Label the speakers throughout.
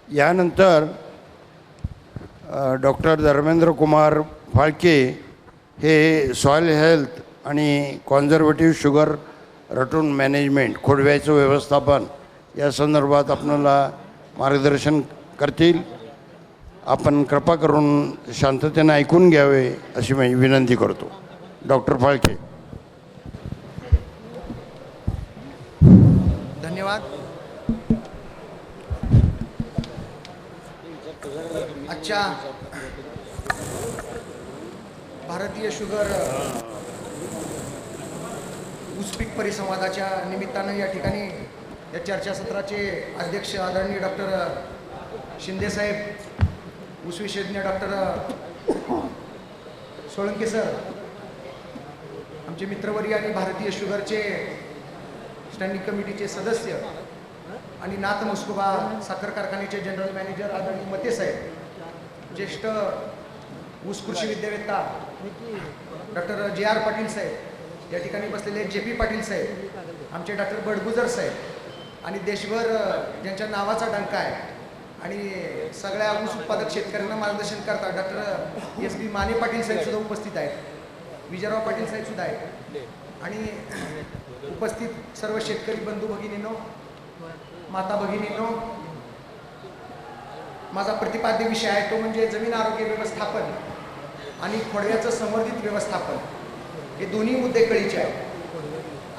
Speaker 1: यानंतर डॉक्टर धर्मेंद्र कुमार फाळके हे soil health आणि कॉन्झर्वेटिव्ह शुगर रटून मॅनेजमेंट खोडव्याचं व्यवस्थापन या संदर्भात आपल्याला मार्गदर्शन करतील. आपण कृपा करून शांततेने ऐकून घ्यावे अशी मी विनंती करतो. डॉक्टर फाळके.
Speaker 2: धन्यवाद. आजच्या भारतीय शुगर ऊस पीक परिसंवादाच्या निमित्तानं या ठिकाणी या चर्चासत्राचे अध्यक्ष आदरणीय डॉक्टर शिंदेसाहेब, ऊस विशेषज्ञ डॉक्टर सोळंके सर, आमचे मित्रवर्य आणि भारतीय शुगरचे स्टँडिंग कमिटीचे सदस्य आणि नाथ मस्कुबा साखर कारखान्याचे जनरल मॅनेजर आदरणीय मते साहेब, ज्येष्ठ ऊस कृषी विद्यावेत्ता डॉक्टर JR पाटील साहेब, या ठिकाणी बसलेले JP पाटील साहेब, आमचे डॉक्टर बडगुजर साहेब आणि देशभर ज्यांच्या नावाचा डंका आहे आणि सगळ्या ऊस उत्पादक शेतकऱ्यांना मार्गदर्शन करतात डॉक्टर SB माने पाटील साहेब सुद्धा उपस्थित आहेत, विजयराव पाटील साहेब सुद्धा आहेत आणि उपस्थित सर्व शेतकरी बंधू भगिनींनो, माता भगिनींनो, माझा प्रतिपाद्य विषय आहे तो म्हणजे जमीन आरोग्य व्यवस्थापन आणि खोडव्याचं संवर्धित व्यवस्थापन. हे दोन्ही मुद्दे कळीचे आहेत.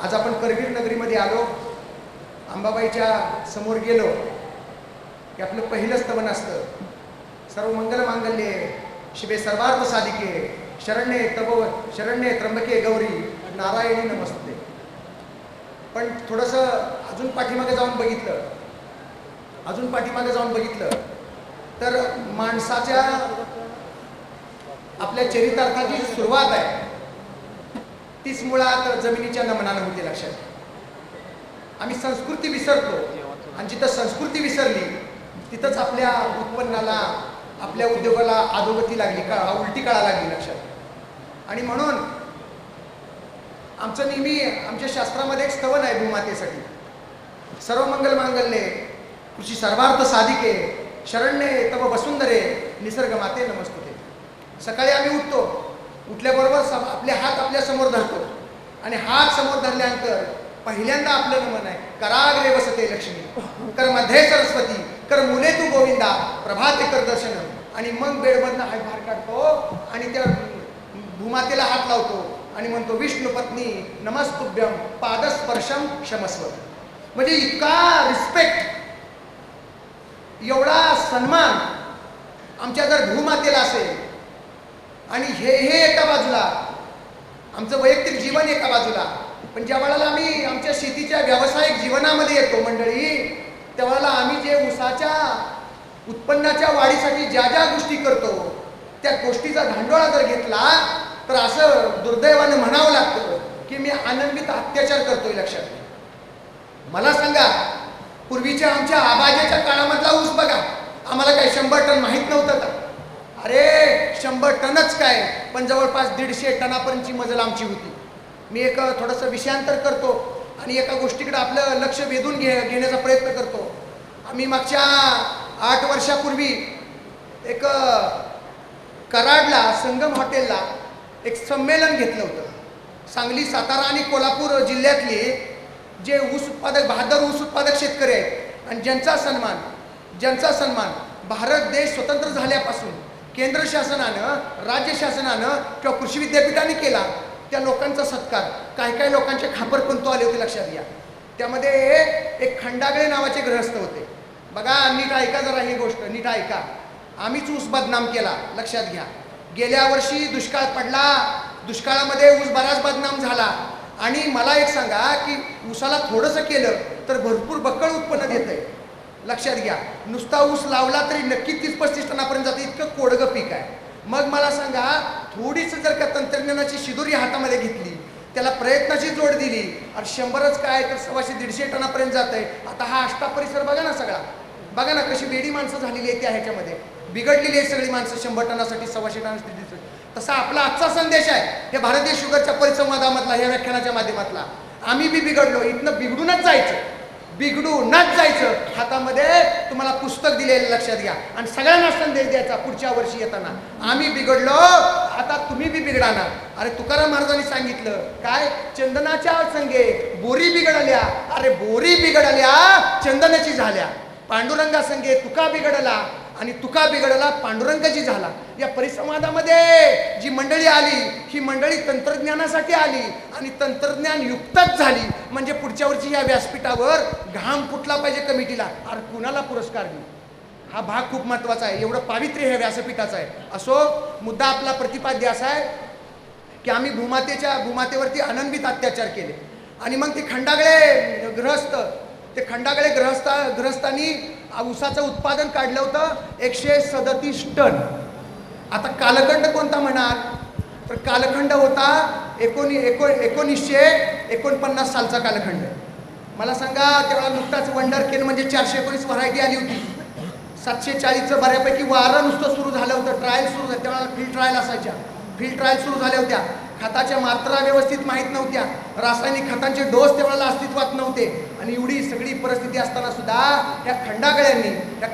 Speaker 2: आज आपण करवीर नगरीमध्ये आलो, अंबाबाईच्या समोर गेलो की आपलं पहिलं स्तवन असतं, सर्व मंगल मांगल्ये शिवे सर्वार्थ साधिके शरण्ये त्र्यंबके गौरी नारायणी नमस्ते. पण थोडंसं अजून पाठीमागे जाऊन बघितलं तर माणसाच्या आपल्या चरितार्थाची सुरुवात आहे तीच मुळात जमिनीच्या नमनानं होते. लक्षात आम्ही संस्कृती विसरतो आणि जिथं संस्कृती विसरली तिथंच आपल्या उत्पन्नाला, आपल्या उद्योगाला अधोगती लागली, उलटी काळा लागली. लक्षात. आणि म्हणून आमचं नेहमी आमच्या शास्त्रामध्ये एक स्तवन आहे भूमातेसाठी, सर्व मंगल मांगल्ये कृषी सर्वार्थ साधिके शरण्ये तव वसुंधरे निसर्ग माते नमस्तुते. सकाळी आम्ही उठल्याबरोबर आपले हात आपल्या समोर धरतो आणि हात समोर धरल्यानंतर पहिल्यांदा आपलं नमन आहे कराग्रे वसते लक्ष्मी, कर मध्ये सरस्वती, कर मुले तू गोविंदा, प्रभाते कर दर्शन. आणि मग बेडमधनं हात बाहेर काढतो आणि त्या भूमातेला हात लावतो आणि म्हणतो विष्णू पत्नी नमस्तुभ्यम पादस्पर्शम क्षमस्व. म्हणजे इतका रिस्पेक्ट, एवढा सन्मान आमच्या जर भूमातेला असेल आणि हे एका बाजूला, आमचं वैयक्तिक जीवन एका बाजूला, पण ज्या वेळेला आम्ही आमच्या शेतीच्या व्यावसायिक जीवनामध्ये येतो मंडळी, त्यावेळेला आम्ही जे ऊसाच्या उत्पन्नाच्या वाढीसाठी ज्या ज्या गोष्टी करतो त्या गोष्टीचा धांडोळा जर घेतला तर असं दुर्दैवाने म्हणावं लागतं की मी आनंदित अत्याचार करतोय. लक्षात. मला सांगा, पूर्वीच्या आमच्या आबाजाच्या काळामधला ऊस बघा, आम्हाला काय 100 टन माहीत नव्हतं का? अरे 100 टनच काय, पण जवळपास 150 टनापर्यंतची मजल आमची होती. मी एक थोडंसं विषयांतर करतो आणि एका गोष्टीकडे आपलं लक्ष वेधून घेण्याचा प्रयत्न करतो. आम्ही मागच्या 8 वर्षापूर्वी एक कराडला संगम हॉटेलला एक संमेलन घेतलं होतं. सांगली, सातारा आणि कोल्हापूर जिल्ह्यातले जे ऊस उत्पादक, बहादर ऊस उत्पादक शेतकरी आहेत आणि ज्यांचा सन्मान भारत देश स्वतंत्र झाल्यापासून केंद्र शासनानं, राज्य शासनानं किंवा कृषी विद्यापीठाने केला, त्या लोकांचा सत्कार, काय लोकांचे खापरपंतू आले होते. लक्षात घ्या. त्यामध्ये एक खंडागळे नावाचे गृहस्थ होते. बघा, नीट ऐका जरा, ही गोष्ट नीट ऐका. आम्हीच ऊस बदनाम केला. लक्षात घ्या. गेल्या वर्षी दुष्काळ पडला, दुष्काळामध्ये ऊस बराच बदनाम झाला आणि मला एक सांगा की ऊसाला थोडंसं केलं तर भरपूर बक्कळ उत्पन्न देतंय. लक्षात घ्या. नुसता ऊस लावला तरी नक्की 30-35 टनापर्यंत जातं, इतकं कोडगं पीक आहे. मग मला सांगा, थोडीच जर का तंत्रज्ञानाची शिदोरी हातामध्ये घेतली, त्याला प्रयत्नाची जोड दिली आणि 100च काय तर 100-150 टनापर्यंत जात आहे. आता हा आष्टा परिसर बघा ना, सगळा बघा ना, कशी वेडी माणसं झालेली आहेत त्या ह्याच्यामध्ये, बिघडलेली आहेत सगळी माणसं 100 टनासाठी 100 टनासाठी. तसा आपला आजचा संदेश आहे हे भारतीय शुगरच्या परिसंवादामधला, या व्याख्यानाच्या माध्यमातला. आम्ही बी बिघडलो, इथनं बिघडूनच जायचं. बिघडूनच जायचं. हातामध्ये तुम्हाला पुस्तक दिलेलं लक्षात घ्या आणि सगळ्यांना संदेश द्यायचा पुढच्या वर्षी येताना, आम्ही बिघडलो आता तुम्ही बी बिघडाणार. अरे तुकाराम महाराजांनी सांगितलं काय, चंदनाच्या संगे बोरी बिघडल्या, अरे बोरी बिघडल्या चंदनाची झाल्या. पांडुरंगा संगे तुका बिघडला आणि तुका बिघडला पांडुरंगाची झाला. या परिसंवादामध्ये जी मंडळी आली ही मंडळी तंत्रज्ञानासाठी आली आणि तंत्रज्ञान युक्तच झाली. म्हणजे पुढच्या वर्षी या व्यासपीठावर घाम फुटला पाहिजे कमिटीला. अरे कुणाला पुरस्कार देऊ, हा भाग खूप महत्वाचा आहे. एवढं पावित्र्य ह्या व्यासपीठाचं आहे. असो, मुद्दा आपला प्रतिपाद्य असा आहे की आम्ही भूमातेवरती अनन्वित अत्याचार केले आणि मग ते खंडागळे गृहस्थांनी ऊसाचं उत्पादन काढलं होतं 137 टन. आता कालखंड कोणता म्हणाल तर कालखंड होता 1949 सालचा कालखंड. मला सांगा तेव्हा नुकताच वंडर केन म्हणजे 419 व्हरायटी आली होती. 740चं बऱ्यापैकी वारं नुसतं सुरू झालं होतं, ट्रायल सुरू झालं. तेव्हा फील्ड ट्रायल असायच्या, फील्ड ट्रायल सुरू झाल्या होत्या. खताच्या मात्रा व्यवस्थित माहीत नव्हत्या, रासायनिक खतांचे डोस त्यावेळेला अस्तित्वात नव्हते आणि एवढी सगळी परिस्थिती असताना सुद्धा त्या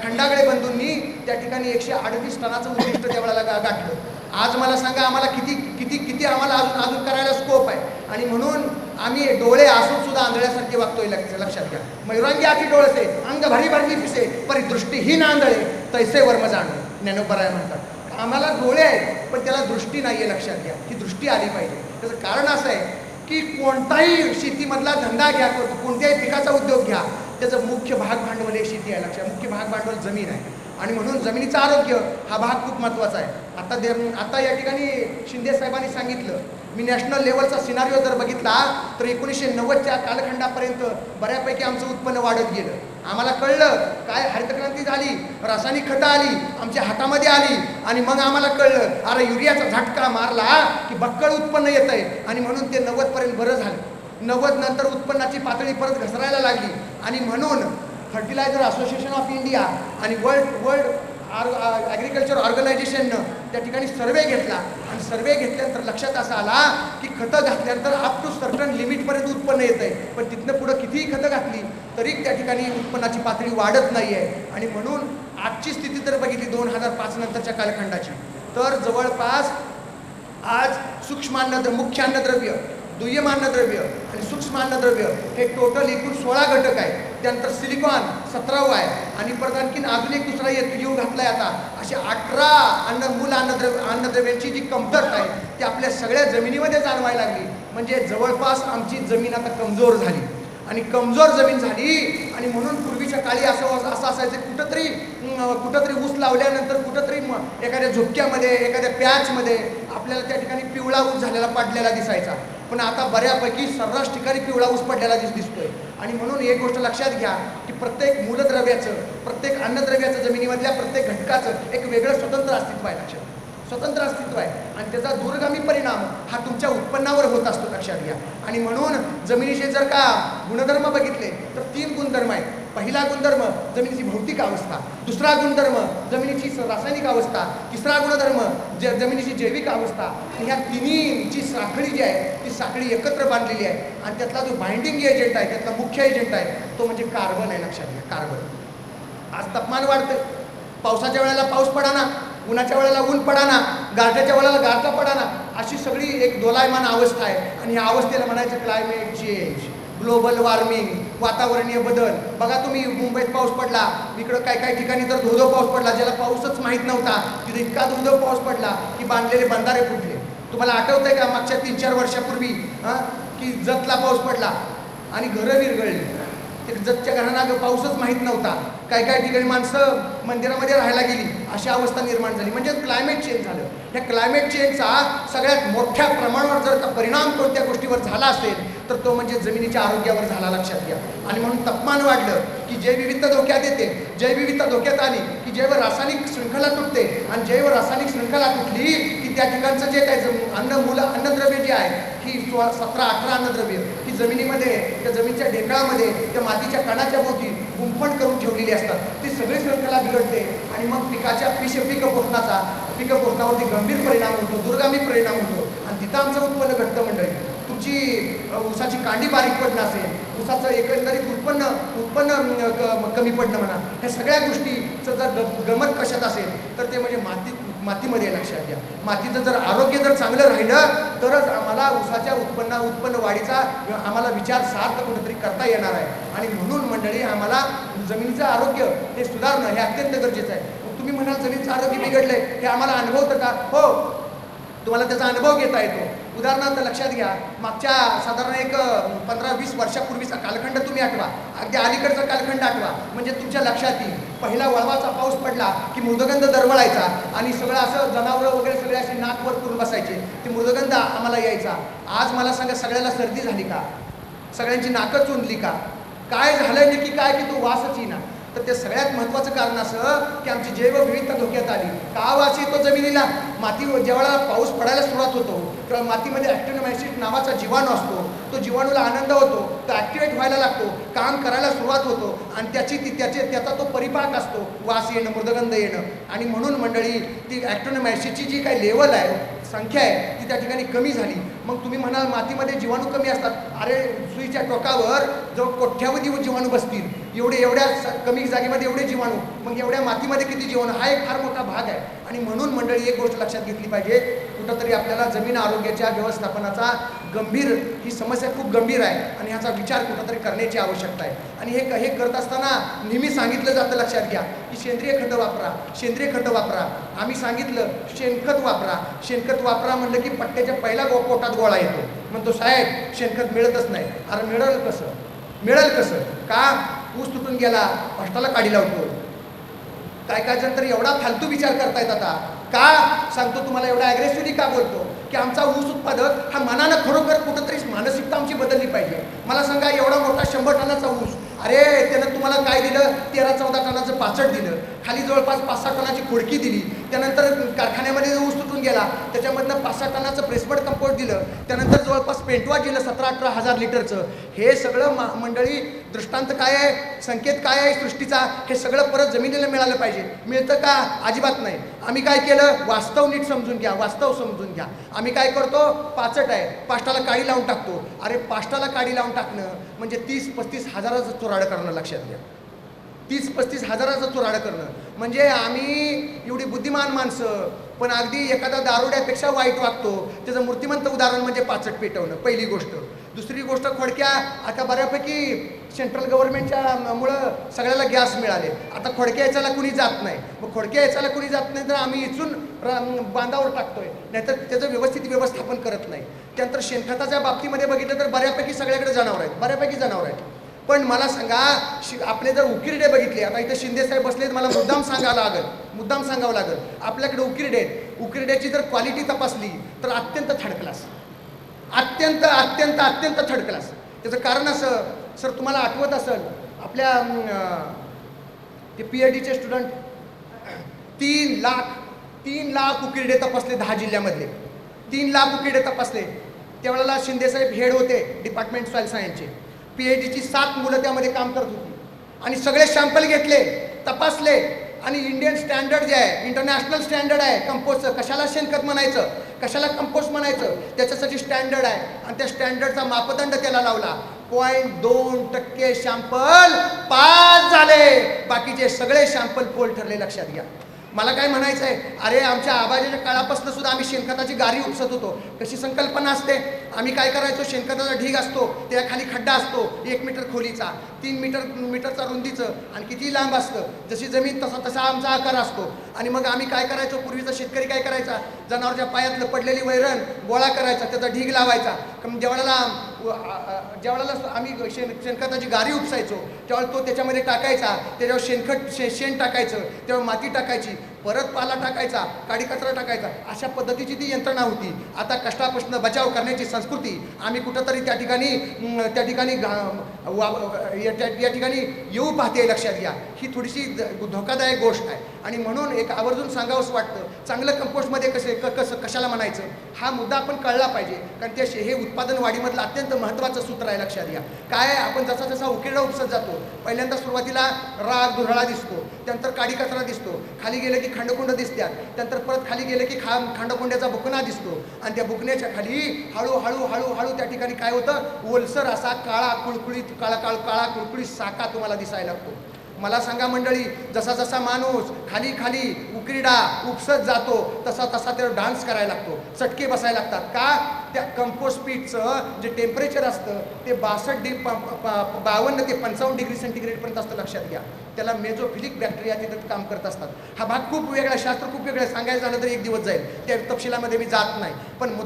Speaker 2: खंडागळे बंधूंनी त्या ठिकाणी 138 टनाचं उद्दिष्ट त्यावेळेला गाठलं. आज मला सांगा आम्हाला किती आम्हाला अजून करायला स्कोप आहे. आणि म्हणून आम्ही डोळे असून सुद्धा आंधळ्यासारखे वागतोय. लक्षात घ्या, मयुरांगी आखी डोळसे अंग भारी भरली पिसे परिदृष्टी ही नांदळे तैसे वर्म जाणं, ज्ञानोबराय म्हणतात. आम्हाला डोळे आहेत पण त्याला दृष्टी नाही आहे. लक्षात घ्या, ही दृष्टी आली पाहिजे. त्याचं कारण असं आहे की कोणताही शेतीमधला धंदा घ्या, कोणत्याही पिकाचा उद्योग घ्या, त्याचं मुख्य भाग भांडवल हे शेती आहे. लक्षात, मुख्य भाग भांडवल जमीन आहे आणि म्हणून जमिनीचं आरोग्य हा भाग खूप महत्त्वाचा आहे. आता या ठिकाणी शिंदे साहेबांनी सांगितलं, मी नॅशनल लेवलचा सिनारिओ जर बघितला तर 1990च्या कालखंडापर्यंत बऱ्यापैकी आमचं उत्पन्न वाढत गेलं. आम्हाला कळलं काय, हरितक्रांती झाली, रासायनिक खतं आली, आमच्या हातामध्ये आली आणि मग आम्हाला कळलं अरे युरियाचा झटका मारला की बक्कळ उत्पन्न येत आहे आणि म्हणून ते 90पर्यंत बरं झालं. 90 नंतर उत्पन्नाची पातळी परत घसरायला लागली आणि म्हणून फर्टिलायझर असोसिएशन ऑफ इंडिया आणि वर्ल्ड ॲग्रिकल्चर ऑर्गनायझेशननं त्या ठिकाणी सर्वे घेतला आणि सर्वे घेतल्यानंतर लक्षात असा आला की खतं घातल्यानंतर अप टू सर्टन लिमिटपर्यंत उत्पन्न येत आहे, पण तिथनं पुढं कितीही खतं घातली तरी त्या ठिकाणी उत्पन्नाची पातळी वाढत नाही आहे. आणि म्हणून आजची स्थिती जर बघितली 2005 नंतरच्या कालखंडाची तर जवळपास आज सूक्ष्म अन्नद्रव्य, मुख्य अन्नद्रव्य, दुय्यम अन्नद्रव्य आणि सूक्ष्म अन्नद्रव्य हे टोटल एकूण 16 घटक आहे. त्यानंतर सिलिकॉन 17वा आहे आणि परत आणखीन अजून एक दुसरा येऊ घातलाय. आता असे 18 मूल अन्नद्रव्यांची जी कमतरता आहे ती आपल्या सगळ्या जमिनीमध्ये जाणवायला लागली. म्हणजे जवळपास आमची जमीन आता कमजोर झाली आणि कमजोर जमीन झाली आणि म्हणून पूर्वीच्या काळी असं असायचं कुठंतरी ऊस लावल्यानंतर कुठंतरी एखाद्या झोपक्यामध्ये एखाद्या पॅचमध्ये आपल्याला त्या ठिकाणी पिवळा ऊस झालेला पडलेला दिसायचा. पण आता बऱ्यापैकी सर्रास ठिकाणी पिवळा ऊस पडलेला दिसतोय. आणि म्हणून एक गोष्ट लक्षात घ्या की प्रत्येक मूलद्रव्याचं, प्रत्येक अन्नद्रव्याचं, जमिनीमधल्या प्रत्येक घटकाचं एक वेगळं स्वतंत्र अस्तित्व आहे. लक्षात, स्वतंत्र अस्तित्व आहे आणि त्याचा दूरगामी परिणाम हा तुमच्या उत्पन्नावर होत असतो. लक्षात घ्या. आणि म्हणून जमिनीचे जर का गुणधर्म बघितले तर 3 गुणधर्म आहेत. पहिला गुणधर्म जमिनीची भौतिक अवस्था, दुसरा गुणधर्म जमिनीची रासायनिक अवस्था, तिसरा गुणधर्म जमिनीची जैविक अवस्था. आणि ह्या तिन्हीची साखळी जी आहे ती साखळी एकत्र बांधलेली आहे आणि त्यातला जो बाइंडिंग एजंट आहे, त्यातला मुख्य एजंट आहे तो म्हणजे कार्बन आहे. लक्षात घ्या, कार्बन. आज तापमान वाढतं, पावसाच्या वेळेला पाऊस पडाना, उन्हाच्या वेळेला ऊन पडाना, गारठ्याच्या वेळेला गारठा पडाना, अशी सगळी एक दोलायमान अवस्था आहे. आणि ह्या अवस्थेला म्हणायचं क्लायमेट चेंज, ग्लोबल वॉर्मिंग, वातावरणीय बदल. बघा तुम्ही मुंबईत पाऊस पडला, इकडं काही ठिकाणी तर धोधो पाऊस पडला, ज्याला पाऊसच माहीत नव्हता तिथे इतका धोधो पाऊस पडला की बांधलेले बंधारे फुटले. तुम्हाला आठवतंय का मागच्या 3-4 वर्षापूर्वी की जतला पाऊस पडला आणि घरं विरघळली. ते जतच्या घरांना पाऊसच माहीत नव्हता, काही ठिकाणी माणसं मंदिरामध्ये राहायला गेली, अशी अवस्था निर्माण झाली. म्हणजे क्लायमेट चेंज झालं. या क्लायमेट चेंजचा सगळ्यात मोठ्या प्रमाणावर जर का परिणाम कोणत्या गोष्टीवर झाला असेल तर तो म्हणजे जमिनीच्या आरोग्यावर झाला. लक्षात घ्या. आणि म्हणून तापमान वाढलं की जैवविविधता धोक्यात येते, जैवविविधता धोक्यात आली की जैव रासायनिक शृंखला तुटते आणि जैव रासायनिक शृंखला तुटली की त्या ठिकाणचं जे काही अन्नद्रव्य जे आहे ही 17-18 अन्नद्रव्य ही जमिनीमध्ये, त्या जमिनीच्या ढेकळामध्ये, त्या मातीच्या कणाच्या भोवती गुंफण करून ठेवलेली असतात. ती सगळी शृंखला बिघडते आणि मग पिकाच्या पीक पोषणावरती गंभीर परिणाम होतो, दूरगामी परिणाम होतो आणि तिथं आमचं उत्पन्न घटतं. मंडळी, तुमची ऊसाची कांडी बारीक पडणं असेल, ऊसाचं एकंदरीत उत्पन्न कमी पडणं म्हणा, ह्या सगळ्या गोष्टीचं जर गमत कशात असेल तर ते म्हणजे मातीमध्ये लक्षात घ्या. मातीचं जर आरोग्य जर चांगलं राहिलं तरच आम्हाला ऊसाच्या उत्पन्न वाढीचा आम्हाला विचार सार्थ कुठेतरी करता येणार आहे. आणि म्हणून मंडळी आम्हाला जमिनीचं आरोग्य हे सुधारणं हे अत्यंत गरजेचं आहे. तुम्ही म्हणाल जमिनीचं आरोग्य बिघडलंय, हे आम्हाला अनुभवतं का? हो, तुम्हाला त्याचा अनुभव घेता येतो. उदाहरणार्थ लक्षात घ्या, मागच्या साधारण एक 15-20 वर्षापूर्वीचा कालखंड तुम्ही आठवा, अगदी अलीकडचा कालखंड आठवा, म्हणजे तुमच्या लक्षात येईल. पहिला वळवाचा पाऊस पडला की मृदगंध दरवळायचा आणि सगळं असं जनावरं वगैरे सगळे असे नाक वर करून बसायचे, ते मृदगंध आम्हाला यायचा. आज मला सांगा, सगळ्याला सर्दी झाली का? सगळ्यांची नाकं चुंदली का? काय झालंय नक्की काय की तो वासच येईना? तर ते सगळ्यात महत्त्वाचं कारण असं की आमची जैवविविधता धोक्यात आली. का वास येतो जमिनीला? माती ज्यावेळेला पाऊस पडायला सुरुवात होतो तेव्हा मातीमध्ये ॲक्टिनोमायसिस नावाचा जीवाणू असतो. तो जीवाणूला आनंद होतो, तो ॲक्टिवेट व्हायला लागतो, काम करायला सुरुवात होतो आणि त्याचा तो परिपाक असतो, वास येणं, मृदगंध येणं. आणि म्हणून मंडळी ती ॲक्टिनोमायसिसची जी काही लेवल आहे, संख्या आहे, ती त्या ठिकाणी कमी झाली. मग तुम्ही म्हणाल मातीमध्ये जीवाणू कमी असतात. अरे, सुईच्या टोकावर जवळ कोट्यावधी जीवाणू बसतील, एवढ्या कमी जागेमध्ये एवढे जीवाणू, मग एवढ्या मातीमध्ये किती जीवाणू? हा एक फार मोठा भाग आहे. आणि म्हणून मंडळी एक गोष्ट लक्षात घेतली पाहिजे, कुठंतरी आपल्याला जमीन आरोग्याच्या व्यवस्थापनाचा ही समस्या खूप गंभीर आहे आणि ह्याचा विचार कुठंतरी करण्याची आवश्यकता आहे. आणि हे करत असताना नेहमी सांगितलं जातं, लक्षात घ्या, की सेंद्रिय खतं वापरा. आम्ही सांगितलं शेणखत वापरा. शेणखत वापरा म्हणलं की पट्ट्याच्या पहिला पोटात गोळा येतो. म्हणतो साहेब शेणखत मिळतच नाही. अरे मिळेल कसं? का? ऊस तुटून गेला, कष्टाला काढी लावतो. काय जण तर एवढा फालतू विचार करतायत आता. का सांगतो तुम्हाला, एवढा ॲग्रेसिव्हली का बोलतो की आमचा ऊस उत्पादक हा मनानं खरोखर कुठंतरी मानसिकता आमची बदलली पाहिजे. मला सांगा, एवढा मोठा 100 टनाचा ऊस, अरे त्यानं तुम्हाला काय दिलं? 13-14 टनाचं पाचट दिलं, खाली जवळपास 5-6 टनाची खोडकी दिली. त्यानंतर कारखान्यामध्ये ऊस तुटून गेला, त्याच्यामधनं 5-6 टनाचं प्रेसमड कंपोस्ट दिलं. त्यानंतर जवळपास पेंटवा दिलं 17-18 हजार लिटरचं. हे सगळं मंडळी दृष्टांत काय आहे, संकेत काय आहे सृष्टीचा? हे सगळं परत जमिनीला मिळालं पाहिजे. मिळतं का? अजिबात नाही. आम्ही काय केलं? वास्तव नीट समजून घ्या. आम्ही काय करतो? पाचट आहे, पाष्टाला काडी लावून टाकतो. अरे, पाष्टाला काडी लावून टाकणं म्हणजे 30-35 हजाराचं चुराडं करणं. लक्षात घ्या, 30-35 हजाराचं चुराडं करणं म्हणजे आम्ही एवढी बुद्धिमान माणसं पण अगदी एखादा दारुड्यापेक्षा वाईट वागतो. त्याचं मूर्तिमंत उदाहरण म्हणजे पाचट पेटवणं, पहिली गोष्ट. दुसरी गोष्ट, खोडक्या. आता बऱ्यापैकी सेंट्रल गव्हर्नमेंटच्या मुळं सगळ्याला गॅस मिळाले. आता खोडक्या याच्याला कुणी जात नाही. मग खोडक्या याच्याला कुणी जात नाही तर आम्ही इथून बांधावर टाकतोय, नाहीतर त्याचं व्यवस्थित व्यवस्थापन करत नाही. त्यानंतर शेणखताच्या बाबतीमध्ये बघितलं तर बऱ्यापैकी सगळ्याकडे जनावर आहेत. पण मला सांगा, आपले जर उकिरडे बघितले, आता इथं शिंदे साहेब बसले, मला मुद्दाम सांगावं लागेल. आपल्याकडे उकिरडे आहेत. उकिरड्याची जर क्वालिटी तपासली तर अत्यंत थर्ड क्लास. त्याचं कारण असं, सर तुम्हाला आठवत असेल, आपल्या ते PhDचे स्टुडंट 3 लाख उकिरडे तपासले 10 जिल्ह्यामधले. 3 लाख उकिरडे तपासले. त्यावेळेला शिंदेसाहेब हेड होते डिपार्टमेंट सॉईल सायन्सचे. PhDची 7 मुलं त्यामध्ये काम करत होती आणि सगळे सॅम्पल घेतले, तपासले. आणि इंडियन स्टँडर्ड जे आहे, इंटरनॅशनल स्टँडर्ड आहे कंपोस्टचं. कशाला शेणखत म्हणायचं, कशाला कंपोस्ट म्हणायचं, त्याच्यासाठी स्टँडर्ड आहे. आणि त्या स्टँडर्डचा मापदंड त्याला लावला. 0.2% सॅम्पल पास झाले, बाकीचे सगळे सॅम्पल फोल ठरले. लक्षात घ्या. मला काय म्हणायचं आहे, अरे आमच्या आबाजीच्या काळापासून सुद्धा आम्ही शेणखताची गारी उपसत होतो. कशी संकल्पना असते, आम्ही काय करायचो, शेणखताचा ढीग असतो, त्या खाली खड्डा असतो 1 मीटर खोलीचा, 3 मीटरचा रुंदीचं आणि किती लांब असतं, जशी जमीन तसा आमचा आकार असतो. आणि मग आम्ही काय करायचो, पूर्वीचा शेतकरी काय करायचा, जनावरच्या पायातलं पडलेली वैरण गोळा करायचा, त्याचा ढीग लावायचा. ज्यावेळेला आम्ही शेणखताची गारी उपसायचो त्यावेळेला तो त्याच्यामध्ये टाकायचा, त्याच्यावर शेण टाकायचं, त्यावर माती टाकायची, परत पाला टाकायचा, काडी कचरा टाकायचा. अशा पद्धतीची ती यंत्रणा होती. आता कष्टापासून बचाव करण्याची संस्कृती आम्ही कुठंतरी त्या ठिकाणी येऊ पाहते. लक्षात घ्या, ही थोडीशी धोकादायक गोष्ट आहे. आणि म्हणून एक आवर्जून सांगावंसं वाटतं, चांगलं कंपोस्टमध्ये कशाला म्हणायचं, हा मुद्दा आपण कळला पाहिजे. कारण हे उत्पादन वाढीमधलं अत्यंत महत्त्वाचं सूत्र आहे. लक्षात घ्या, काय आपण जसा उकिरडा उपसत जातो, पहिल्यांदा सुरुवातीला राग धुराळा दिसतो, त्यानंतर काडी कचरा दिसतो, खाली गेलं की खंडकुंड दिसतात, त्यानंतर परत खाली गेलं की खंडकुंड्याचा बुकना दिसतो आणि त्या बुकण्याच्या खाली हळूहळू हळूहळू त्या ठिकाणी काय होतं, ओलसर असा काळा कुळकुळीत काळा कुळकुळीत साका तुम्हाला दिसायला लागतो. मला सांगा मंडळी, जसा जसा माणूस खाली खाली उकिरडा उपसत जातो तसा तसा त्याला डान्स करायला लागतो, चटके बसायला लागतात. का? त्या कंपोस्ट पीटचं जे टेम्परेचर असतं ते 52 ते 55 डिग्री सेंटीग्रेडपर्यंत असतं, लक्षात घ्या. त्याला मेझोफिलिक बॅक्टेरिया तिथं काम करत असतात. हा भाग खूप वेगळा, शास्त्र खूप वेगळं आहे, सांगायचं झालं तर एक दिवस जाईल, त्या तपशिलामध्ये मी जात नाही. पण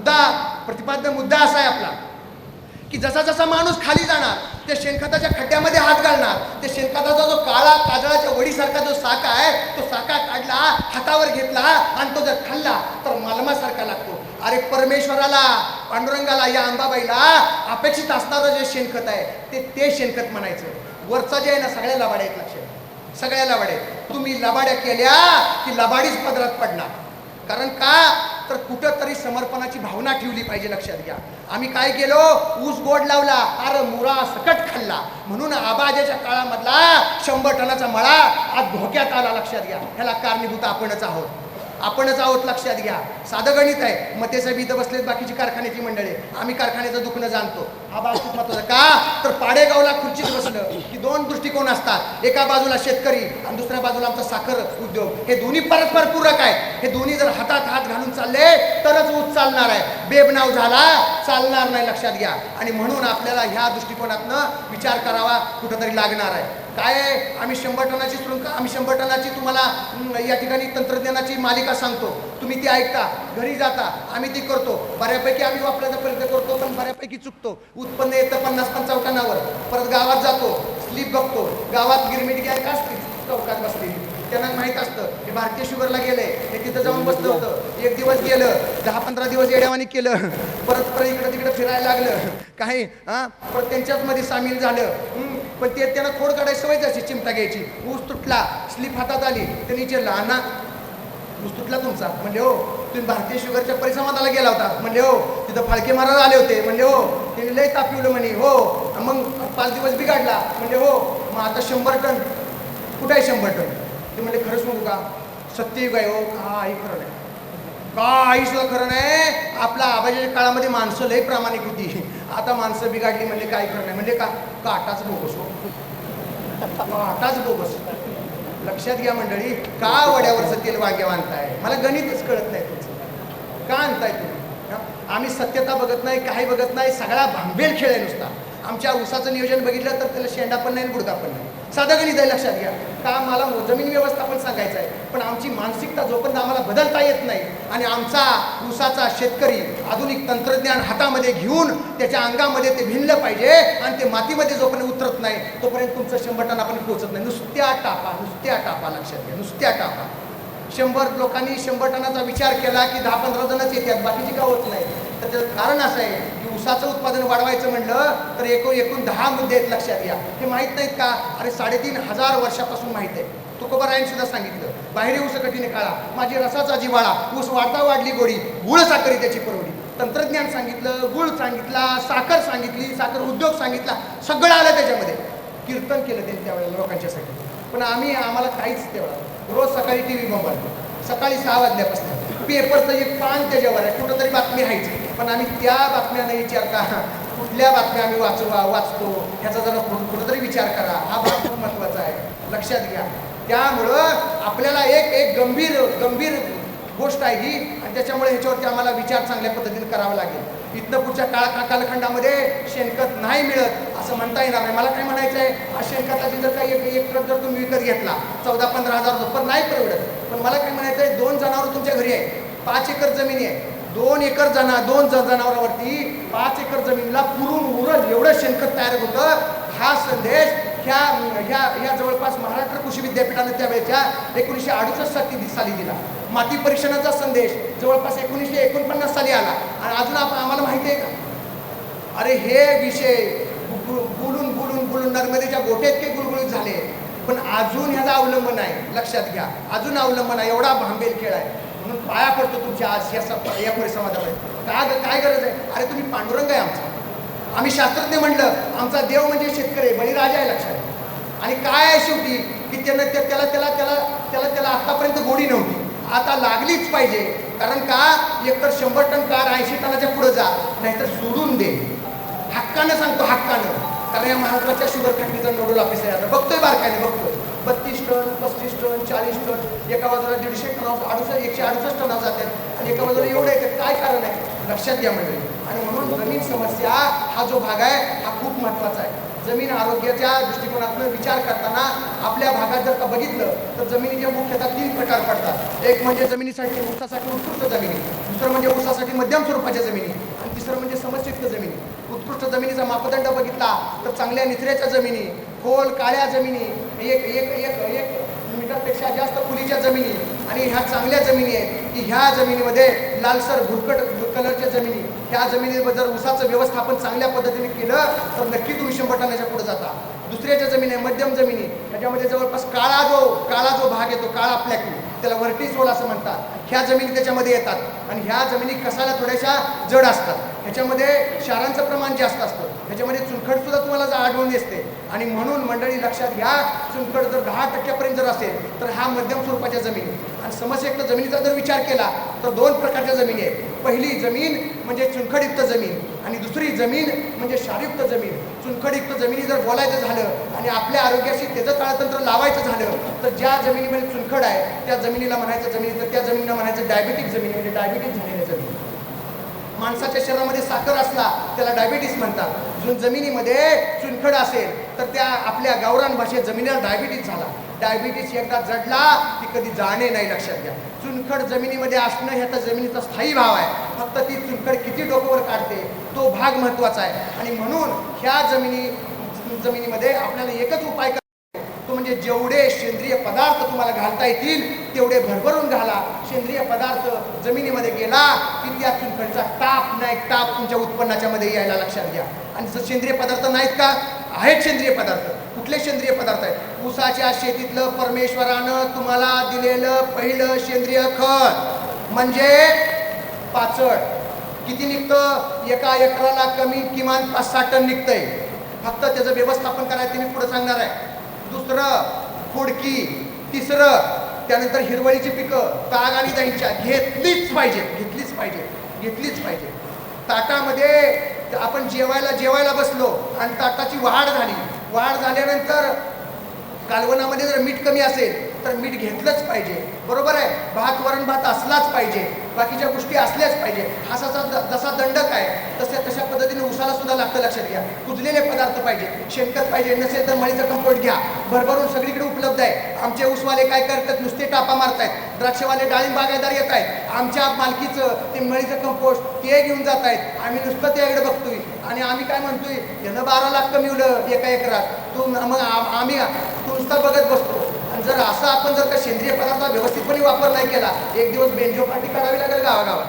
Speaker 2: प्रतिपाद्य मुद्दा असा आहे आपला की जसा जसा माणूस खाली जाणार त्या शेणखताच्या खड्ड्यामध्ये हात घालणार, त्या शेणखताचा जो काळा काजळाच्या वडीसारखा जो साका आहे तो साका काढला, हातावर घेतला आणि तो जर खाल्ला तर मालमासारखा लागतो. अरे परमेश्वराला, पांडुरंगाला, या अंबाबाईला अपेक्षित असणारं जे शेणखत आहे ते शेणखत म्हणायचं. वरचा जे आहे ना, सगळ्या लबाड्या आहेत, लक्षात, सगळ्या लबाड्या. तुम्ही लबाड्या केल्या की लबाडीच पदरात पडणार. कारण का? तर कुठं तरी समर्पणाची भावना ठेवली पाहिजे, लक्षात घ्या. आम्ही काय केलो, ऊस गोड लावला, अरे मुरा सकट खाल्ला, म्हणून आबाजाच्या काळामधला 100 टनाचा मळा आज धोक्यात आला, लक्षात घ्या. ह्याला कारणीभूत आपणच आहोत, लक्षात घ्या. साधं गणित आहे. मतेसाहेब इथं बसलेत, बाकीची कारखान्याची मंडळी, आम्ही कारखान्याचं दुखणं जाणतो. हा भाग खूप महत्वाचा. का? तर पाडेगावला खुर्चीत बसलं की 2 दृष्टिकोन असतात. एका बाजूला शेतकरी आणि दुसऱ्या बाजूला आमचा साखर उद्योग. हे दोन्ही परस्पर पूरक आहेत. हे दोन्ही जर हातात हात घालून चालले तरच ऊस चालणार आहे. बेबनाव झाला चालणार नाही, लक्षात घ्या. आणि म्हणून आपल्याला ह्या दृष्टिकोनातनं विचार करावा कुठंतरी लागणार आहे. काय आहे, आम्ही 100 टनाची तुम्हाला या ठिकाणी तंत्रज्ञानाची मालिका सांगतो, तुम्ही ती ऐकता, घरी जाता, आम्ही ती करतो. बऱ्यापैकी आम्ही वापरायचा प्रयत्न करतो, पण बऱ्यापैकी चुकतो. उत्पन्न येतं 50-55 टनावर. परत गावात जातो, स्लिप बघतो, गावात गिरमिट गॅस असते चौकात बसलेली, त्यांना माहीत असतं हे भारतीय शुगरला गेले, हे तिथं जाऊन बसलं होतं. 1 दिवस गेलं, 10-15 दिवस येड्यावानी केलं, परत इकडं तिकडं फिरायला लागलं, काही परत त्यांच्याच मध्ये सामील झालं. पण ते त्यांना खोड काढायची सवयच अशी, चिमटा घ्यायची. ऊस तुटला, स्लिप हातात आली, त्यांनी विचारलं, अण्णा ऊस तुटला तुमचा? म्हणले हो. तुम्ही भारतीय शुगरच्या परिसंवादाला गेला होता? म्हणले हो. तिथं फाळके महाराज आले होते? म्हणले हो. त्यांनी लय तापिवलं म्हणे. हो. मग 5 दिवस बिघडला? म्हणले हो. मग आता 100 टन कुठं आहे? 100 टन. ते म्हणले खरंच सांगू का, सत्ययुग आहे हो. काही खरं नाही, काही सुद्धा खरं नाही. आपल्या आबाजीच्या काळामध्ये माणसं लय प्रामाणिक होती, आता माणसं बिघडली म्हणजे काय खरं नाही. म्हणजे काटाच बोगस हो, काटाच बोगस. लक्षात घ्या मंडळी, का वड्यावरचं तेल वांग्यावर आणताय? मला गणितच कळत नाही तुमचं, का आणताय तुम्ही? आम्ही सत्यता बघत नाही, काही बघत नाही, सगळा भांबेल खेळ आहे नुसता. आमच्या ऊसाचं नियोजन बघितलं तर त्याला शेंडा पण नाही, बुडका पण नाही. साधं गणित आहे, लक्षात घ्या. का? मला जमीन व्यवस्थापन सांगायचं आहे, पण आमची मानसिकता जोपर्यंत आम्हाला बदलता येत नाही आणि आमचा ऊसाचा शेतकरी आधुनिक तंत्रज्ञान हातामध्ये घेऊन त्याच्या अंगामध्ये ते भिनलं पाहिजे आणि ते मातीमध्ये जोपर्यंत उतरत नाही तोपर्यंत तुमचं 100 टन आपण पोहोचत नाही. नुसत्या टापा, लक्षात घ्या, नुसत्या टापा. 100 लोकांनी 100 टनाचा विचार केला की 10-15 जणच येतात, बाकीची का होत नाही? तर त्याचं कारण असं आहे की ऊसाचं उत्पादन वाढवायचं म्हणलं तर एकूण 10 मुद्दे आहेत, लक्षात घ्या. हे माहीत नाहीत का? अरे 3,500 वर्षापासून माहीत आहे. तुकोबारायांनी सुद्धा सांगितलं, बाहेर ऊस कठीण काळा, माझी रसाचा जिव्हाळा, ऊस वाढता वाढली गोडी, गुळ साखरी त्याची परवडी. तंत्रज्ञान सांगितलं, गुळ सांगितला, साखर सांगितली, साखर उद्योग सांगितला, सगळं आलं त्याच्यामध्ये. कीर्तन केलं त्यांनी त्यावेळेला लोकांच्यासाठी. पण आम्हाला काहीच तेवढा. रोज सकाळी TV बघतो, सकाळी 6 वाजल्यापासून पेपरचं एक पान त्याच्यावर आहे, कुठंतरी बातमी आहेच, पण आम्ही त्या बातम्या नाही विचार का कुठल्या बातम्या आम्ही वाचतो ह्याचा जरा कुठंतरी विचार करा. हा भाग खूप महत्त्वाचा आहे, लक्षात घ्या. त्यामुळं आपल्याला एक गंभीर गोष्ट आहे ही, आणि त्याच्यामुळे ह्याच्यावरती आम्हाला विचार चांगल्या पद्धतीने करावा लागेल. इथनं पुढच्या कालखंडामध्ये शेणखत नाही मिळत असं म्हणता येणार नाही. मला काय म्हणायचं आहे, हा शेणखताची जर काही एक ट्रक जर तुम्ही विकत घेतला 14-15 हजार रुपये नाही परवडत. पण मला काय म्हणायचं आहे, 2 जनावर तुमच्या घरी आहे, 5 एकर जमिनी आहे, 2 जनावरांवरती 5 एकर जमिनीला पुरून उरल एवढं शेणखत तयार होतं. हा संदेश ह्या जवळपास महाराष्ट्र कृषी विद्यापीठाने त्यावेळेच्या 1968 साली दिला. माती परीक्षणाचा संदेश जवळपास 1949 साली आला. आणि अजून आम्हाला माहिती आहे का, अरे हे विषय बोलून नर्मदेच्या गोठ्यात काही गुळगुळीत झाले, पण अजून ह्याचा अवलंब नाही, लक्षात घ्या. अजून अवलंब नाही, एवढा भांबेल खेळ आहे. म्हणून पाया पडतो तुमच्या आज या परिसंवादामध्ये. काय गरज आहे? अरे तुम्ही पांडुरंग आहे आमचा, आम्ही शास्त्रज्ञ म्हणलं, आमचा देव म्हणजे शेतकरी बळीराजा आहे, लक्षात. आणि काय आहे शेवटी की त्यानं त्याला त्याला त्याला त्याला त्याला आतापर्यंत गोडी नव्हती, आता लागलीच पाहिजे. कारण का, एकतर 100 टन कार 80 टनाच्या पुढे जा, नाहीतर सोडून दे. हक्कानं सांगतो, हक्कानं. कारण या महाराष्ट्राच्या शुगर फॅक्टरीचा नोडल ऑफिसर आहे, आता बघतोय बारकाईने बघतोय. 32 टन 35 टन 40 टन, एका बाजूला 150 टन 168 टन जातात आणि एका बाजूला एवढं आहे. काय कारण आहे लक्षात घ्या मंडळी. आणि म्हणून जमीन समस्या हा जो भाग आहे हा खूप महत्त्वाचा आहे. जमीन आरोग्याच्या दृष्टिकोनातून विचार करताना आपल्या भागात जर का बघितलं तर जमिनीचे मुख्यतः 3 प्रकार पडतात. एक म्हणजे जमिनीसाठी ऊसासाठी उत्कृष्ट जमिनी, दुसरं म्हणजे ऊसासाठी मध्यम स्वरूपाच्या जमिनी आणि तिसरं म्हणजे समस्युक्त जमिनी. उत्कृष्ट जमिनीचा मापदंड बघितला तर चांगल्या निचऱ्याच्या जमिनी, खोल काळ्या जमिनी, एक एक एक एक मीटरपेक्षा जास्त खोलीच्या जमिनी आणि ह्या चांगल्या जमिनी आहेत की ह्या जमिनीमध्ये लालसर भुरकट कलरच्या जमिनी, ह्या जमिनीवर जर ऊसाचं व्यवस्थापन चांगल्या पद्धतीने केलं तर नक्की तुम्ही 100 टनाच्या पुढे जाता. दुसऱ्याच्या जमिनी आहे मध्यम जमिनी, त्याच्यामध्ये जवळपास काळा जो भाग येतो, काळा फ्लॅकी, त्याला व्हर्टिसोल असं म्हणतात. ह्या जमिनी त्याच्यामध्ये येतात आणि ह्या जमिनी कसाला थोड्याशा जड असतात, ह्याच्यामध्ये क्षारांचं प्रमाण जास्त असतं, ह्याच्यामध्ये चुनखडसुद्धा तुम्हाला आढळून दिसते. आणि म्हणून मंडळी लक्षात घ्या, चुनखड जर 10% जर असेल तर ह्या मध्यम स्वरूपाच्या जमिनी. आणि समस्यायुक्त जमिनीचा जर विचार केला तर 2 प्रकारच्या जमिनी आहेत. पहिली जमीन म्हणजे चुनखडयुक्त जमीन आणि दुसरी जमीन म्हणजे क्षारयुक्त जमीन. चुनखडयुक्त जमिनी जर बोलायचं झालं आणि आपल्या आरोग्याशी त्याचं ताळतंत्र लावायचं झालं तर ज्या जमिनीमध्ये चुनखड आहे त्या जमिनीला म्हणायचं जमिनी, तर त्या जमिनीला म्हणायचं डायबेटिक जमीन, म्हणजे डायबिटीज झालेल्या जमीन. माणसाच्या शरीरामध्ये साखर असला त्याला डायबिटीस म्हणतात. जमिनीमध्ये चुनखड असेल तर त्या आपल्या गावरान भाषेत जमिनीला डायबिटीस झाला. डायबिटीस एकदा जडला की कधी जाणे नाही, लक्षात घ्या. चुनखड जमिनीमध्ये असणं ह्याचा जमिनीचा स्थायी भाव आहे. फक्त ती चुनखड किती डोक्यावर काढते तो भाग महत्त्वाचा आहे. आणि म्हणून ह्या जमिनीमध्ये आपल्याला एकच उपाय तो म्हणजे जेवढे सेंद्रिय पदार्थ तुम्हाला घालता येतील तेवढे भरभरून घाला. सेंद्रिय पदार्थ जमिनीमध्ये गेला की त्या चुनखडीचा टाप नाही टाप तुमच्या उत्पन्नाच्या मध्ये यायला, लक्षात घ्या. आणि जर सेंद्रिय पदार्थ नाहीत का, आहेत सेंद्रिय पदार्थ. कुठले सेंद्रिय पदार्थ आहेत? ऊसाच्या शेतीतलं परमेश्वरानं तुम्हाला दिलेलं पहिलं सेंद्रिय खत म्हणजे पाचड. किती निघतं? एका एकराला किमान 5-6 टन निघतंय. फक्त त्याचं व्यवस्थापन करायचं मी पुढे सांगणार आहे. दुसरं खोडकी, तिसरं त्यानंतर हिरवळीची पिकं, ताग आणि दहीच्या घेतलीच पाहिजे. ताटामध्ये आपण जेवायला बसलो आणि ताटाची वाढ झाल्यानंतर कालवणामध्ये जर मीठ कमी असेल तर मीठ घेतलंच पाहिजे, बरोबर आहे. वरण भात असलाच पाहिजे, बाकीच्या गोष्टी असल्याच पाहिजे. हा जसा दंडक आहे तशा पद्धतीने उसाला सुद्धा लागतं, लक्षात घ्या. कुजलेले पदार्थ पाहिजे, शेणखत पाहिजे, नसेल तर मळीचं कंपोस्ट घ्या, भरभरून सगळीकडे उपलब्ध आहे. आमचे ऊसवाले काय करतात, नुसते टापा मारतायत. द्राक्षवाले डाळिंब बागायतदार येत आहेत, आमच्या मालकीचं ते मळीचं कंपोस्ट ते घेऊन जात आहेत. आम्ही नुसतं त्याकडे बघतोय आणि आम्ही काय म्हणतोय, यानं 12 लाख कमीवलं एका एकरात, मग आम्ही नुसतं बघत बसतो. आणि जर असं आपण जर का सेंद्रिय पदार्थ व्यवस्थितपणे वापर नाही केला, एक दिवस बेंजो पार्टी काढावी लागेल गावागावात.